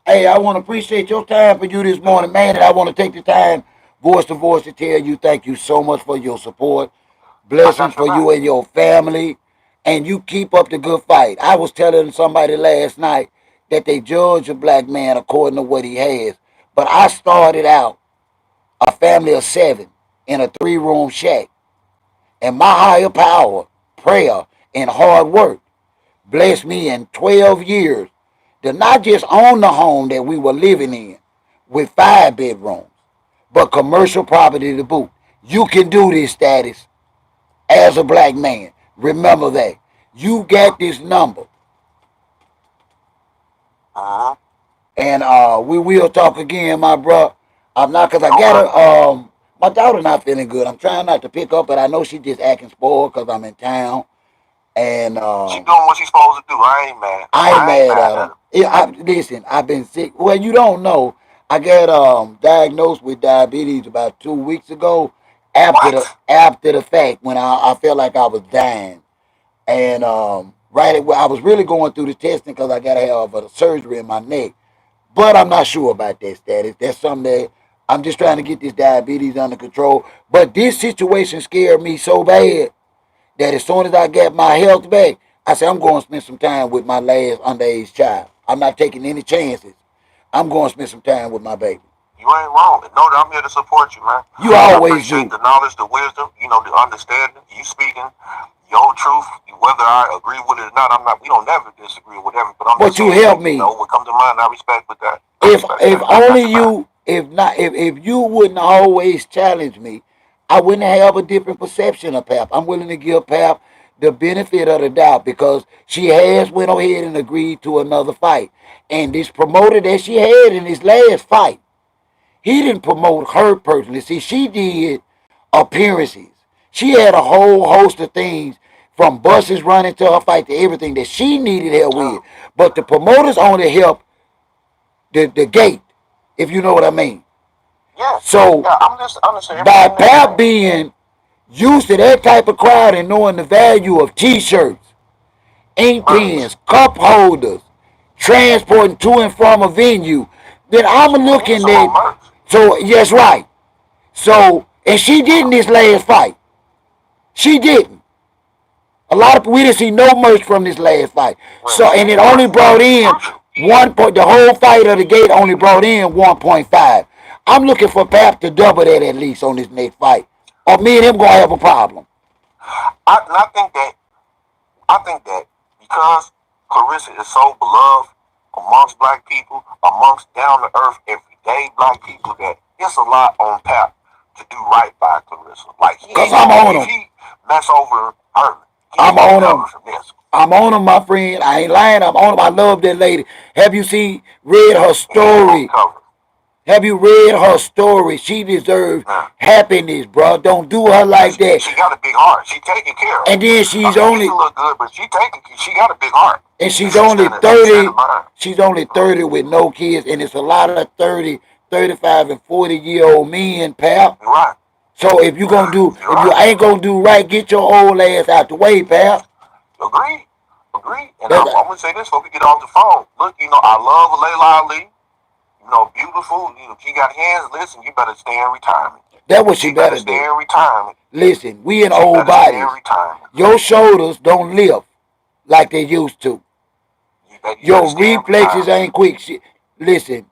Hey, I want to appreciate your time for you this morning, man, and I want to take the time, voice to voice, to tell you thank you so much for your support. I Blessings got your for you back. and your family, and you keep up the good fight. I was telling somebody last night that they judge a black man according to what he has, but I started out a family of 7 in a 3-room shack, and my higher power, prayer, and hard work blessed me in 12 years to not just own the home that we were living in with 5 bedrooms, but commercial property to boot. You can do this, status, as a black man. Remember that. You got this number. Uh-huh. And we will talk again, my bro. I'm not, because I got Okay. to, my daughter not feeling good. I'm trying not to pick up, but I know she just acting spoiled because I'm in town. And She doing what she's supposed to do. I ain't mad. I ain't I ain't mad mad at at her. her. Listen, I've been sick. Well, you don't know. I got diagnosed with diabetes about 2 weeks ago. What? After the fact, when I felt like I was dying, and I was really going through the testing because I got to have a surgery in my neck. But I'm not sure about that status. That's something that I'm just trying to get this diabetes under control. But this situation scared me so bad that as soon as I get my health back, I said I'm going to spend some time with my last underage child. I'm not taking any chances. I'm going to spend some time with my baby. You ain't wrong. And know that I'm here to support you, man. You I always appreciate do. the knowledge, the wisdom, the understanding. You speaking your truth, whether I agree with it or not. I'm not. We don't never disagree with whatever. But I'm just But you saying, help like, me. what comes to mind, I respect with that. I If respect if that. I got only your back. you, if not, if you wouldn't always challenge me, I wouldn't have a different perception of Pap. I'm willing to give Pap the benefit of the doubt because she has went ahead and agreed to another fight. And this promoter that she had in his last fight, he didn't promote her personally. See, she did appearances. She had a whole host of things from buses running to her fight to everything that she needed help with. But the promoters only helped the gate, if you know what I mean. Yeah, So yeah. I'm just understand by everything that you're Pap saying. being used to that type of crowd and knowing the value of t-shirts, ink Merch. pens, cup holders, transporting to and from a venue, then I'm She needs looking some more at, merch. so yes, right. So, and she didn't this last fight. She didn't. A lot of we didn't see no merch from this last fight. Well, So, she and needs it merch only because brought it's in crucial. the whole fight of the gate only brought in 1.5. I'm looking for Pap to double that at least on this next fight. Or me and him gonna have a problem. And I think that because Clarissa is so beloved amongst black people, amongst down to earth, everyday black people, that it's a lot on Pap to do right by Clarissa. Like he Cause ain't I'm gonna on if him. he mess over her, he I'm ain't gonna on recover him. from this. I'm on him, my friend. I ain't lying. I'm on him. I love that lady. Have you read her He ain't gonna story? recover. Have you read her story? She deserves Nah. happiness, bro. Don't do her Yeah, like that. she got a big heart. She taking care of. And then Her picture look good, but she got a big heart. she's She only standing. She standing 30. by her. She's only 30 with no kids, and it's a lot of 30, 35, and 40-year-old men, pal. You're right. So You're if you right. ain't gonna do right, get your old ass out the way, pal. Agree. Agree. And That's I'm gonna say this before we get off the phone. Look, I love Layla Ali. Beautiful. She got hands. Listen, you better stay in retirement. that what she She better better stay do. in retirement. Listen, we in She old better stay in bodies. retirement. Your shoulders don't lift like they used to. You better Your stay in reflexes retirement. ain't quick. Listen,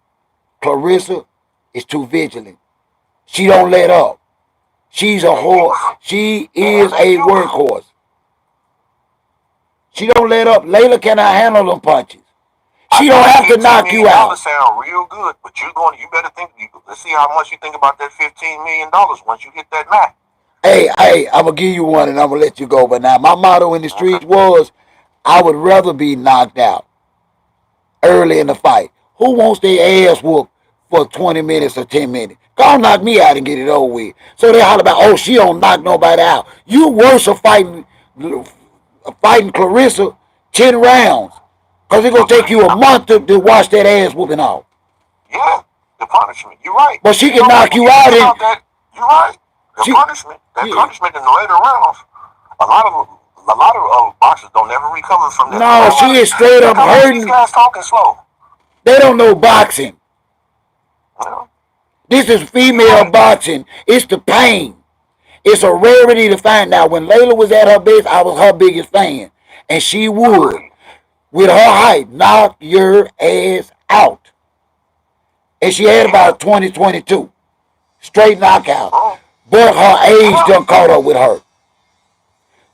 Clarissa is too vigilant. She don't let up. She's a And you, whore. She is and a you. workhorse. She don't let up. Layla cannot handle them punches. I She know don't that have to fifteen knock you million out. dollars sound real good, but you better think. Let's see how much you think about that $15 million once you hit that mat. Hey, I'm gonna give you one and I'm gonna let you go. But now my motto in the Okay. streets was, I would rather be knocked out early in the fight. Who wants their ass whooped for 20 minutes or 10 minutes? Go knock me out and get it over with. So they holler about, oh, she don't knock nobody out. You worse of fighting Clarissa 10 rounds. Because it's going to take Agree. you a month to wash that ass whooping off. Yeah, the punishment. You're right. But she And can knock when you you think out and about that, you're right. The she, punishment, that yeah. punishment in the later rounds, a lot of boxers don't ever recover from that. No, she is straight Look up how many of these hurting. guys talking slow. They don't know boxing. Well, This is you're female right. boxing. It's the pain. It's a rarity to find. Now, when Layla was at her best, I was her biggest fan. And she would, Agreed. with her height, knock your ass out. And she had Yeah. about 2022. Straight knockout. Oh, But her age yeah. done caught up with her.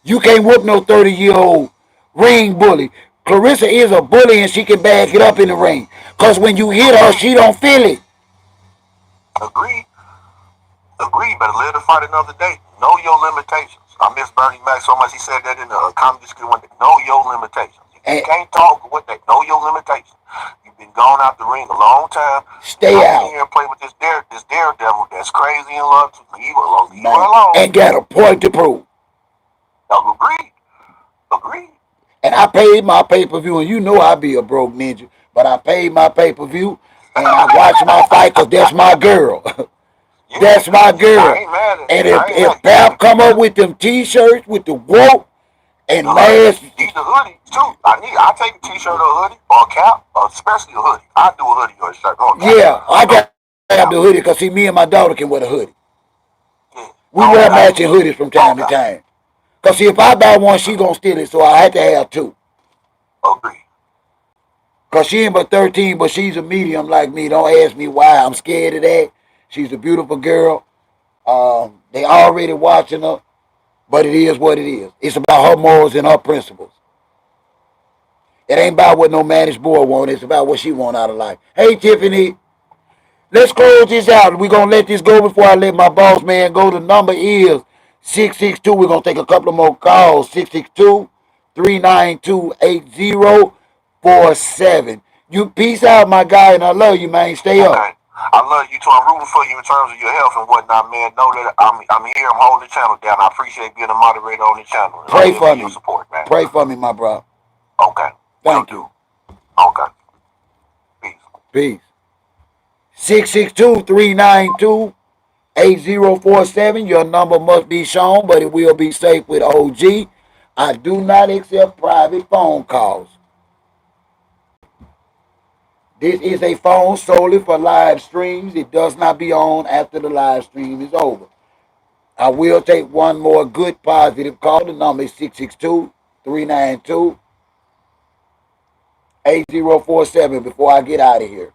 You can't whoop no 30-year-old ring bully. Clarissa is a bully and she can back it up in the ring. Because when you hit her, Agreed. she don't feel it. Agreed. Agreed. Better live to fight another day. Know your limitations. I miss Bernie Mac so much. He said that in the comedy school one day. Know your limitations. If you And can't talk, what they know your limitations. You've been gone out the ring a long time. stay Don't get in out. here and play with this daredevil that's crazy in love. Leave her alone. Leave her Man. alone. And got a point to prove. Agreed. Agreed. And I paid my pay-per-view, and you know I be a broke ninja, but I paid my pay-per-view. and I watch my fight because that's my girl. Yeah, That's my I girl. ain't mad at And you. I ain't mad. if Pap come up with them t-shirts with the woke The and hoodie. masks, Need the hoodie too. I take a t-shirt or a hoodie or a cap, especially a hoodie. I do a hoodie or a shirt or a cap. yeah, I No got to have the hoodie because see, me and my daughter can wear the hoodie. yeah. We wear Okay. matching hoodies from time to Okay. time. Because see, if I buy one, she gonna steal it, so I had to have two. Agree. Because she ain't but 13, but she's a medium like me. Don't ask me why. I'm scared of that. She's a beautiful girl. They already watching her, but it is what it is. It's about her morals and her principles. It ain't about what no managed boy want. It's about what she want out of life. Hey, Tiffany, let's close this out. We're going to let this go before I let my boss man go. The number is 662. We're going to take a couple of more calls. 662-392-8047. You peace out, my guy, and I love you, man. Stay up. Okay. I love you too. I'm rooting for you in terms of your health and whatnot, man. Know that I'm here. I'm holding the channel down. I appreciate being a moderator on the channel, and I'm Pray here for for your me. support, man. Pray for me, my bro. Okay. Will Thank do. you. Okay. Peace. Peace. 662-392-8047. Your number must be shown, but it will be safe with OG. I do not accept private phone calls. This is a phone solely for live streams. It does not be on after the live stream is over. I will take one more good positive call. The number is 662-392-8047 before I get out of here.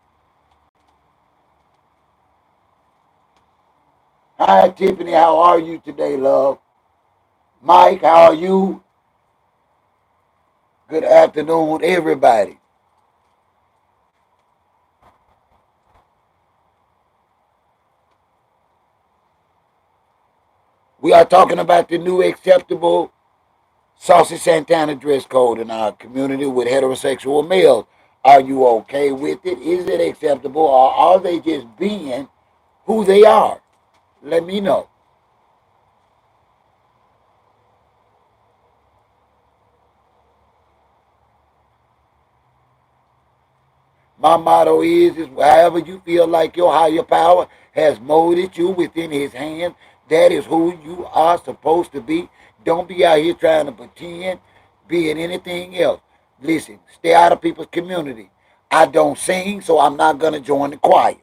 Hi, Tiffany. How are you today, love? Mike, how are you? Good afternoon, everybody. We are talking about the new acceptable saucy Santana dress code in our community with heterosexual males. Are you okay with it? Is it acceptable, or are they just being who they are? Let me know. My motto is however you feel like your higher power has molded you within his hands, that is who you are supposed to be. Don't be out here trying to pretend, being anything else. Listen, stay out of people's community. I don't sing, so I'm not going to join the choir.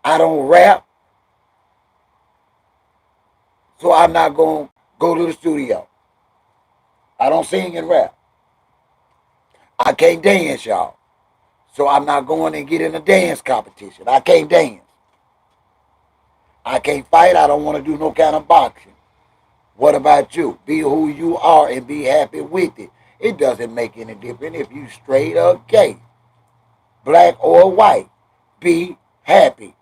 I don't rap, so I'm not going to go to the studio. I don't sing and rap. I can't dance, y'all. So I'm not going and get in a dance competition. I can't dance. I can't fight. I don't want to do no kind of boxing. What about you? Be who you are and be happy with it. It doesn't make any difference if you straight or gay, black or white. Be happy.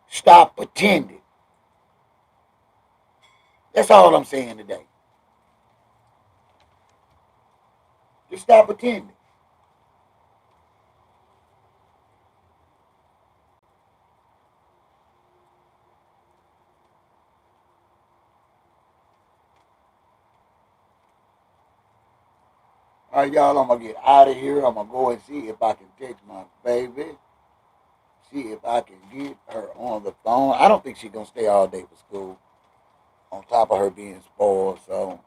Stop pretending. That's all I'm saying today. Just stop pretending. All right, y'all, I'm going to get out of here. I'm going to go and see if I can text my baby. See if I can get her on the phone. I don't think she's going to stay all day for school. On top of her being spoiled. So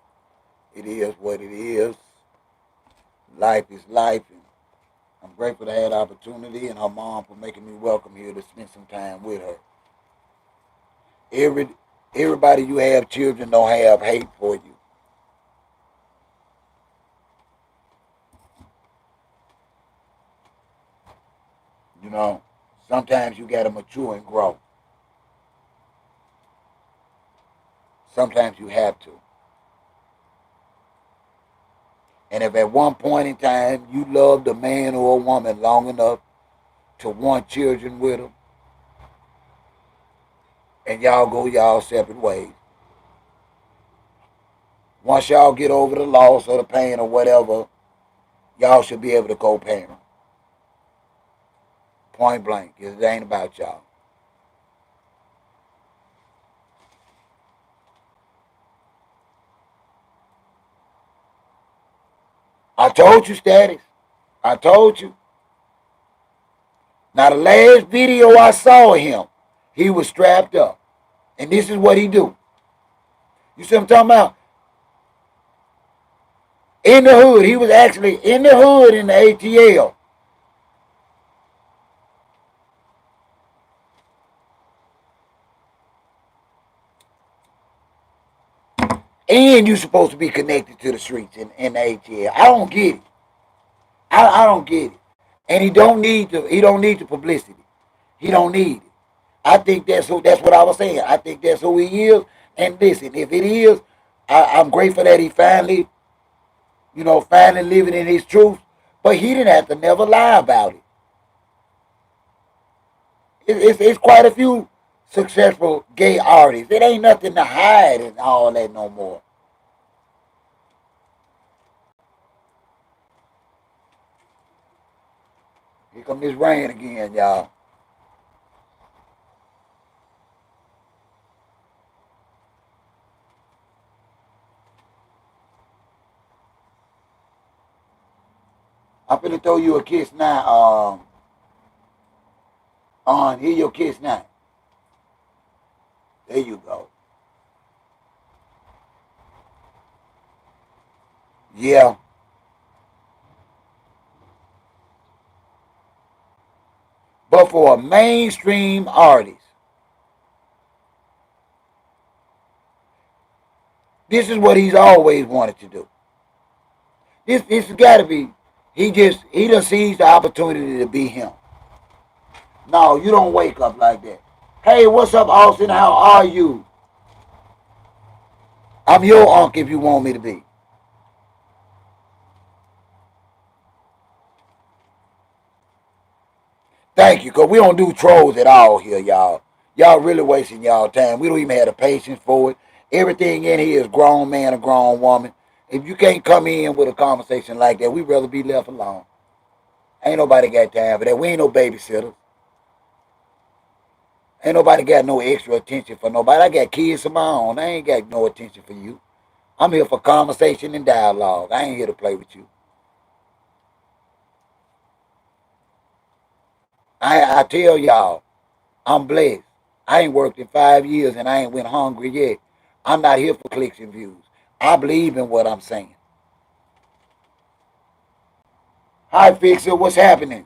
it is what it is. Life is life. And I'm grateful to have the opportunity and her mom for making me welcome here to spend some time with her. Every Everybody you have children don't have hate for you. You know, sometimes you gotta mature and grow. Sometimes you have to. And if at one point in time you loved a man or a woman long enough to want children with them, and y'all go y'all separate ways, once y'all get over the loss or the pain or whatever, y'all should be able to co-parent. Point blank. It ain't about y'all. I told you, Status. I told you. Now the last video I saw of him, he was strapped up. And this is what he do. You see what I'm talking about? In the hood. He was actually in the hood in the ATL. And you supposed to be connected to the streets in the ATL. I don't get it. I don't get it. And he don't need the publicity. He don't need it. I think that's what I was saying. I think that's who he is. And listen, if it is, I'm grateful that he finally, finally living in his truth. But he didn't have to never lie about it. It's quite a few successful gay artists. It ain't nothing to hide and all that no more. Here come this rain again, y'all. I'm finna throw you a kiss now. Here your kiss now. There you go. Yeah. But for a mainstream artist, this is what he's always wanted to do. This has got to be. He just sees the opportunity to be him. No, you don't wake up like that. Hey, what's up, Austin? How are you? I'm your uncle if you want me to be. Thank you, because we don't do trolls at all here, y'all. Y'all really wasting y'all time. We don't even have the patience for it. Everything in here is grown man or grown woman. If you can't come in with a conversation like that, we'd rather be left alone. Ain't nobody got time for that. We ain't no babysitters. Ain't nobody got no extra attention for nobody. I got kids of my own. I ain't got no attention for you. I'm here for conversation and dialogue. I ain't here to play with you. I tell y'all, I'm blessed. I ain't worked in 5 years and I ain't went hungry yet. I'm not here for clicks and views. I believe in what I'm saying. Hi, Fixer, what's happening?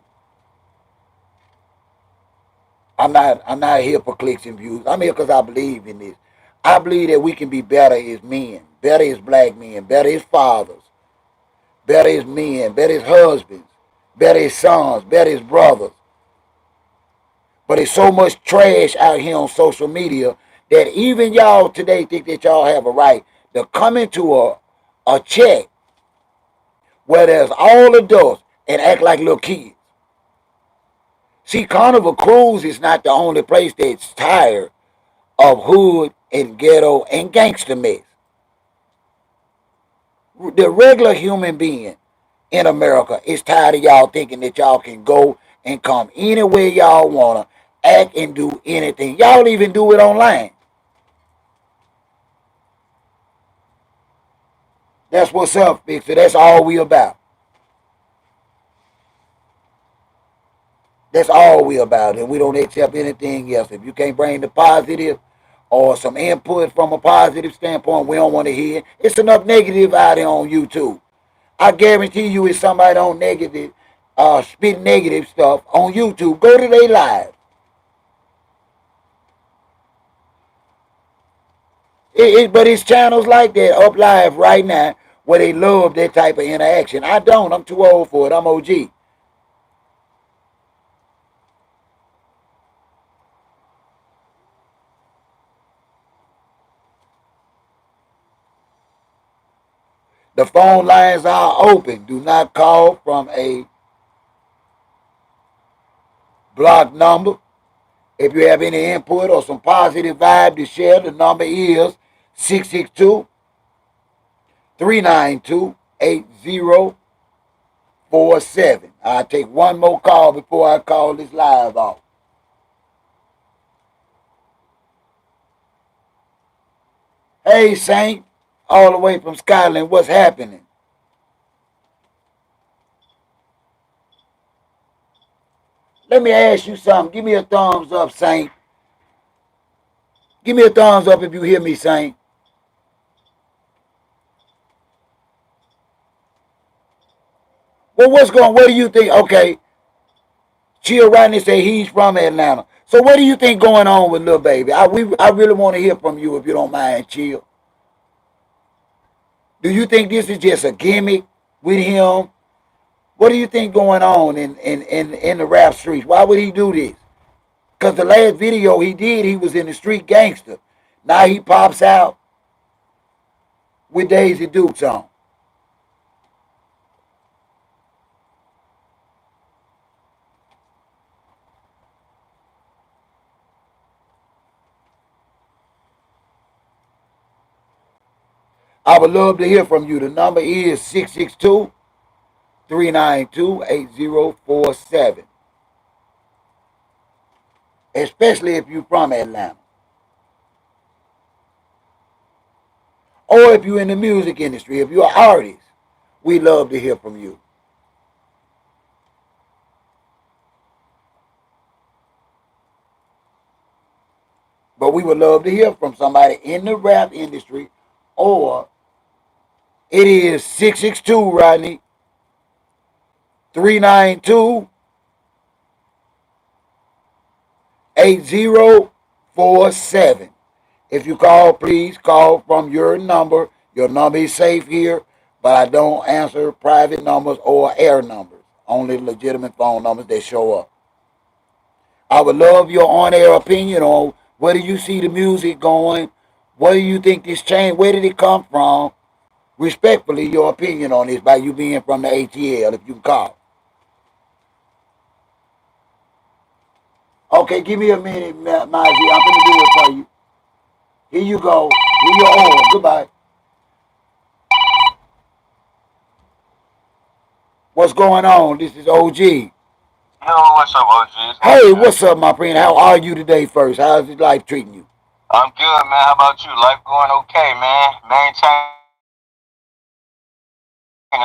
I'm not here for clicks and views. I'm here because I believe in this. I believe that we can be better as men, better as black men, better as fathers, better as men, better as husbands, better as sons, better as brothers. But it's so much trash out here on social media that even y'all today think that y'all have a right to come into a chat where there's all adults and act like little kids. See, Carnival Cruise is not the only place that's tired of hood and ghetto and gangster mess. The regular human being in America is tired of y'all thinking that y'all can go and come anywhere y'all wanna act and do anything. Y'all even do it online. That's what's up, Fixer. That's all we about. That's all we about, and we don't accept anything else. If you can't bring the positive or some input from a positive standpoint, we don't want to hear. It's enough negative out there on YouTube. I guarantee you, if somebody on negative, spit negative stuff on YouTube, go to their live. But it's channels like that up live right now where they love that type of interaction. I don't. I'm too old for it. I'm OG. The phone lines are open. Do not call from a blocked number. If you have any input or some positive vibe to share, the number is 662 392 8047. I'll take one more call before I call this live off. Hey, Saint, all the way from Scotland, what's happening? Let me ask you something. Give me a thumbs up, Saint. Give me a thumbs up if you hear me, Saint. Well, what's going? What do you think? Okay, Chill Rodney say he's from Atlanta. So what do you think going on with Lil Baby? I really want to hear from you if you don't mind, Chill. Do you think this is just a gimmick with him? What do you think going on in the rap streets? Why would he do this? Because the last video he did, he was in the street gangster. Now he pops out with Daisy Dukes on. I would love to hear from you. The number is 662-392-8047. Especially if you're from Atlanta. Or if you're in the music industry, if you're an artist, we love to hear from you. But we would love to hear from somebody in the rap industry, or it is 662, Rodney, 392 8047. If you call, please call from your number. Your number is safe here, but I don't answer private numbers or air numbers. Only legitimate phone numbers that show up. I would love your on-air opinion on where do you see the music going? What do you think this change? Where did it come from? Respectfully, your opinion on this by you being from the ATL, if you can call. Okay, give me a minute, Mizzy. I'm going to do it for you. Here you go. Here your order. Goodbye. What's going on? This is OG. Yo, what's up, OG? Hey, what's up, my friend? How are you today first? How's life treating you? I'm good, man. How about you? Life going okay, man. Maintaining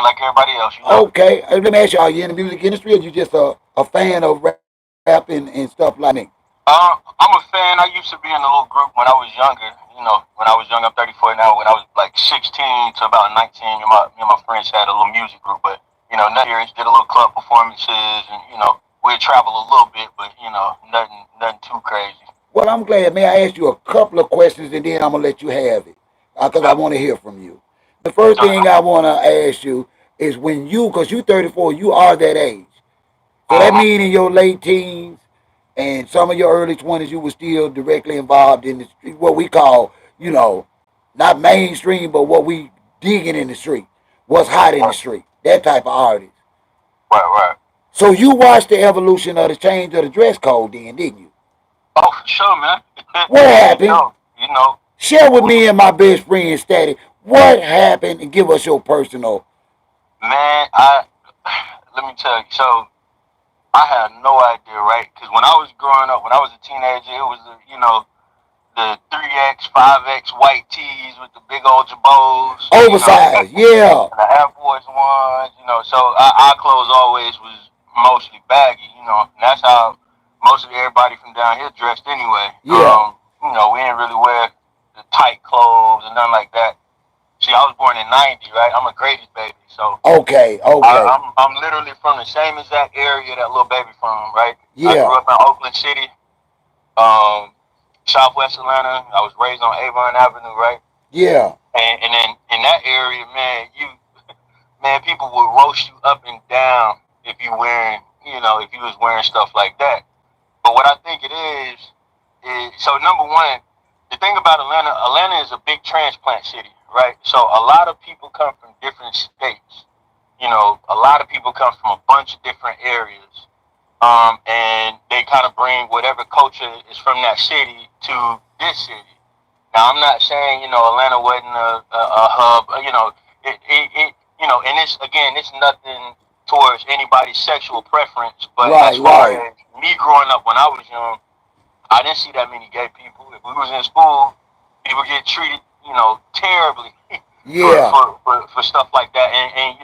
like everybody else, you know. Okay, let me ask you, are you in the music industry or you just a fan of rap and stuff like me? I'm a fan. I used to be in a little group when I was younger. You know, when I was young, I'm 34 now. When I was like 16 to about 19, me and my friends had a little music group. But nothing serious. Did a little club performances, and we'd travel a little bit, but nothing too crazy. Well, I'm glad. May I ask you a couple of questions and then I'm going to let you have it because I Yep. want to hear from you. The first thing I want to ask you is when you, because you're 34, you are that age. So that Mm-hmm. means in your late teens and some of your early 20s, you were still directly involved in the, what we call, not mainstream, but what we digging in the street, what's hot in the Right, street, that type of artist. right. So you watched the evolution of the change of the dress code then, didn't you? Oh, for sure, man. What you happened? know, you know. Share with We, me and my best friend, Static. What happened and give us your personal. man, let me tell you. So I had no idea, right? Because when I was growing up, when I was a teenager, it was the 3X, 5X white tees with the big old jabos, Oversized, yeah. and the Air Force ones, So our clothes always was mostly baggy, And that's how most of everybody from down here dressed anyway. Yeah. We didn't really wear the tight clothes and nothing like that. See, I was born in '90, right? I'm a Grady's baby, so Okay, okay. I'm literally from the same exact area that little baby from, right? I Yeah, grew up in Oakland City, um, Southwest Atlanta. I was raised on Avon Avenue, right? yeah. And then in that area, man, people would roast you up and down if if you was wearing stuff like that. But what I think it is so number one, the thing about Atlanta is a big transplant city, right? So a lot of people come from different states. A lot of people come from a bunch of different areas, and they kind of bring whatever culture is from that city to this city. Now, I'm not saying Atlanta wasn't a hub. And it's nothing towards anybody's sexual preference. But as Right, far right. as me growing up when I was young, I didn't see that many gay people. If we was in school, people get treated, terribly Yeah. for stuff like that. And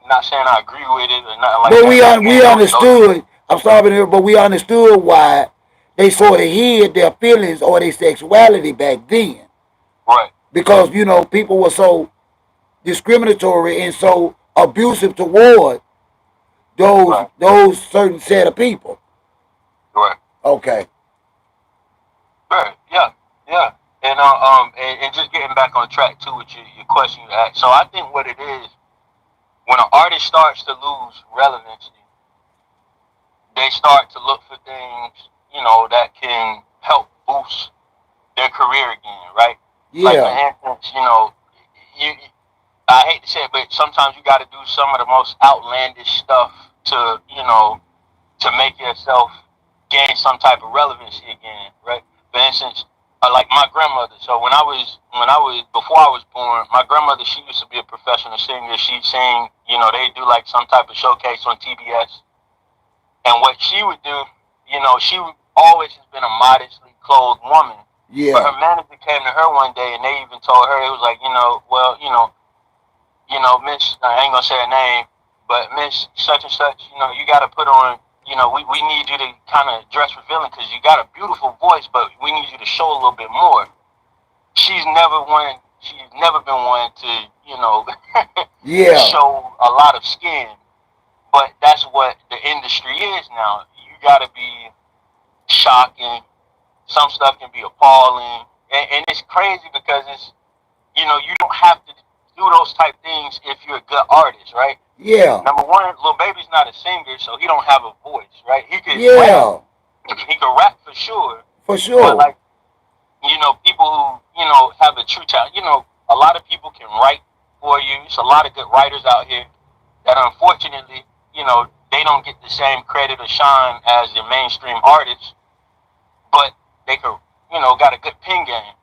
not saying I agree with it or nothing like But that. we But we again, those understood. I'm stopping here, but we understood why they sort of hid their feelings or their sexuality back then. Right. Because, people were so discriminatory and so abusive toward those Right. those certain set of people. Right. Okay. Right. Yeah. Yeah. And just getting back on track too with your question you asked. So I think what it is when an artist starts to lose relevancy, they start to look for things, that can help boost their career again, right? Like for Yeah. instance, you I hate to say it, but sometimes you got to do some of the most outlandish stuff to, to make yourself gain some type of relevancy again, right? For instance, like my grandmother. So when I was before I was born, my grandmother, she used to be a professional singer. She'd sing, they do like some type of showcase on TBS, and what she would do, she always has been a modestly clothed woman. But Yeah. her manager came to her one day, and they even told her it was like, well, Miss, I ain't gonna say her name, but Miss such and such, you got to put on, we need you to kind of dress revealing because you got a beautiful voice, but we need you to show a little bit more. She's never been one to, Yeah. show a lot of skin, but that's what the industry is now. You got to be shocking. Some stuff can be appalling, and it's crazy because you don't have to do those type things if you're a good artist, right? Yeah. Number one, Lil Baby's not a singer, so he don't have a voice, right? He could rap, Yeah. he could rap for sure, For but sure. like people who have a true talent, a lot of people can write for you. There's a lot of good writers out here that unfortunately, they don't get the same credit or shine as the mainstream artists, but they could, got a good pen game.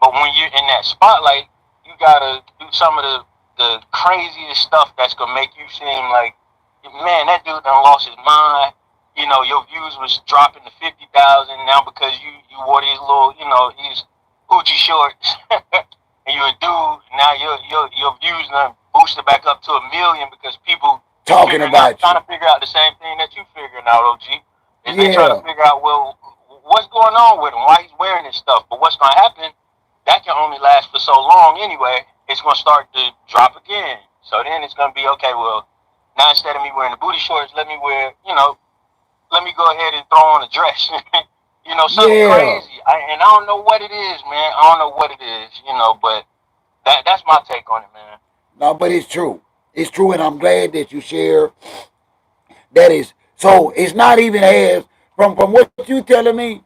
But when you're in that spotlight, you gotta do some of the craziest stuff that's gonna make you seem like, man, that dude done lost his mind. Your views was dropping to 50,000 now because you wore these little, these Gucci shorts, and you're a dude. Now your views done boosted back up to 1 million because people Talking about trying you. to figure out the same thing that you figuring out, OG. Is they trying to Yeah. figure out, well, what's going on with him? Why he's wearing this stuff? But what's gonna happen? That can only last for so long anyway. It's gonna start to drop again. So then it's gonna be okay. Well, now instead of me wearing the booty shorts, let me go ahead and throw on a dress. Something Yeah. crazy. And I don't know what it is, man. I don't know what it is. But that's my take on it, man. No, but it's true. It's true, and I'm glad that you share. That is so. It's not even as from what you telling me,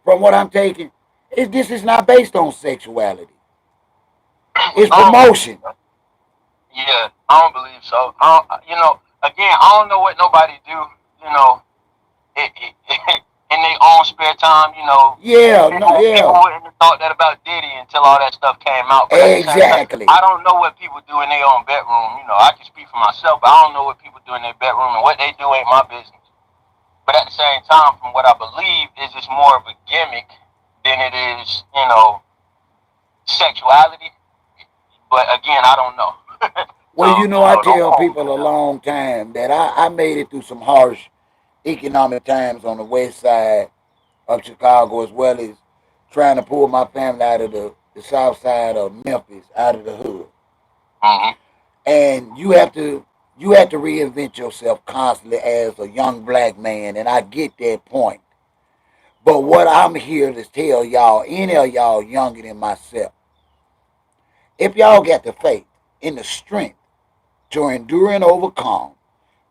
from what I'm taking. This is not based on sexuality. It's I don't believe promotion. so. Yeah, I don't believe so. Again, I don't know what nobody do. You know, in their own spare time, Yeah. No. people Yeah. wouldn't have thought that about Diddy until all that stuff came out. But at the same time, Exactly. I don't know what people do in their own bedroom. I can speak for myself, but I don't know what people do in their bedroom, and what they do ain't my business. But at the same time, from what I believe, is it's more of a gimmick than it is, sexuality. But again, I don't know. Well, So, I don't tell quote me people on a that. long time that I made it through some harsh economic times on the west side of Chicago, as well as trying to pull my family out of the south side of Memphis, out of the hood. Mm-hmm. And you have to reinvent yourself constantly as a young black man, and I get that point. But what I'm here to tell y'all, any of y'all younger than myself, if y'all got the faith and the strength to endure and overcome,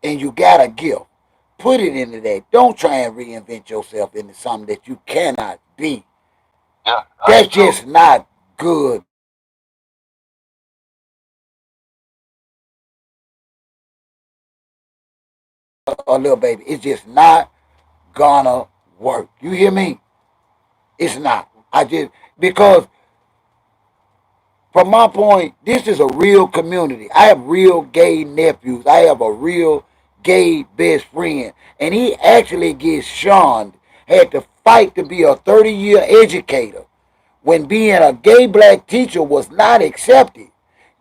and you got a gift, put it into that. Don't try and reinvent yourself into something that you cannot be. Yeah, that's That's true. just not good. A little baby, it's just not gonna work. You hear me? It's not. I just because from my point, this is a real community. I have real gay nephews. I have a real gay best friend. And he actually gets shunned, had to fight to be a 30-year educator when being a gay black teacher was not accepted.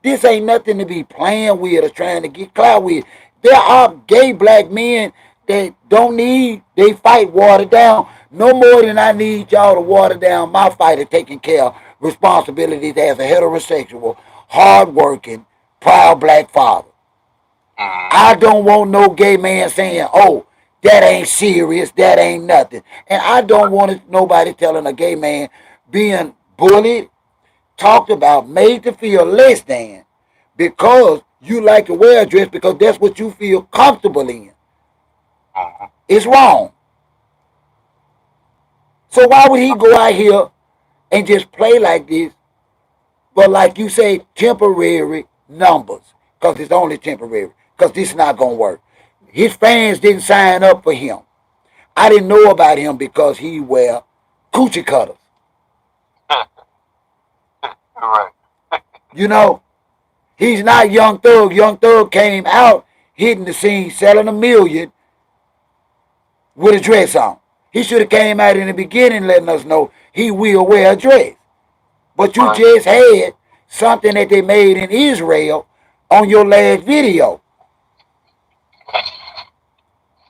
This ain't nothing to be playing with or trying to get clout with. There are gay black men They don't need, they fight watered down no more than I need y'all to water down my fight of taking care of responsibilities as a heterosexual, hardworking, proud black father. Mm-hmm. I don't want no gay man saying, oh, that ain't serious, that ain't nothing. And I don't want nobody telling a gay man being bullied, talked about, made to feel less than because you like to wear a dress because that's what you feel comfortable in. Mm-hmm. It's wrong. So why would he go out here and just play like this? But like you say, temporary numbers, because it's only temporary, because this is not going to work. His fans didn't sign up for him. I didn't know about him because he wear coochie cutters. Right. You know, he's not Young Thug. Young Thug came out hitting the scene, selling a million with a dress on. He should have came out in the beginning letting us know he will wear a dress. But you Right. just had something that they made in Israel on your last video.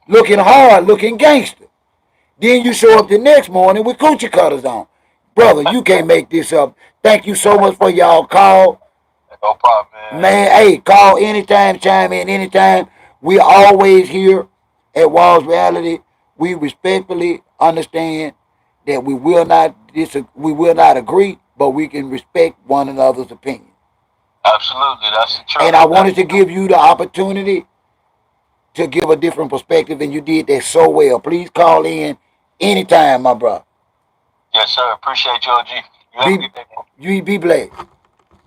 Looking hard, looking gangster. Then you show up the next morning with coochie cutters on. Brother, you can't make this up. Thank you so much for y'all call. No problem, man. Man, hey, call anytime, chime in anytime. We always here at Walls Reality. We respectfully understand that we will not agree, but we can respect one another's opinion. Absolutely, that's the truth. And I wanted to give you the opportunity to give a different perspective, and you did that so well. Please call in anytime, my brother. Yes, sir. Appreciate you, OG. You have a Be good day. you be blessed.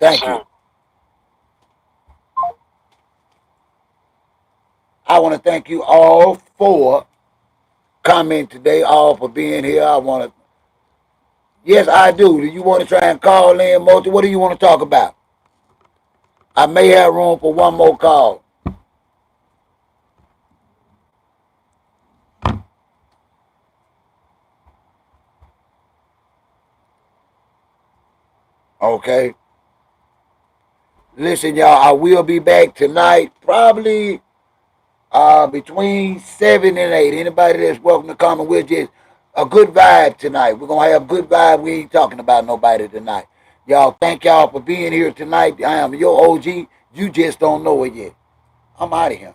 Yes, Thank you. sir. I want to thank you all for commenting today, all for being here. I want to. Yes, I do. Do you want to try and call in, Multi? What do you want to talk about? I may have room for one more call. Okay. Listen, y'all. I will be back tonight, probably between 7 and 8. Anybody that's welcome to come, and we'll just a good vibe tonight. We're gonna have a good vibe. We ain't talking about nobody tonight. Y'all, thank y'all for being here tonight. I am your OG. You just don't know it yet. I'm out of here.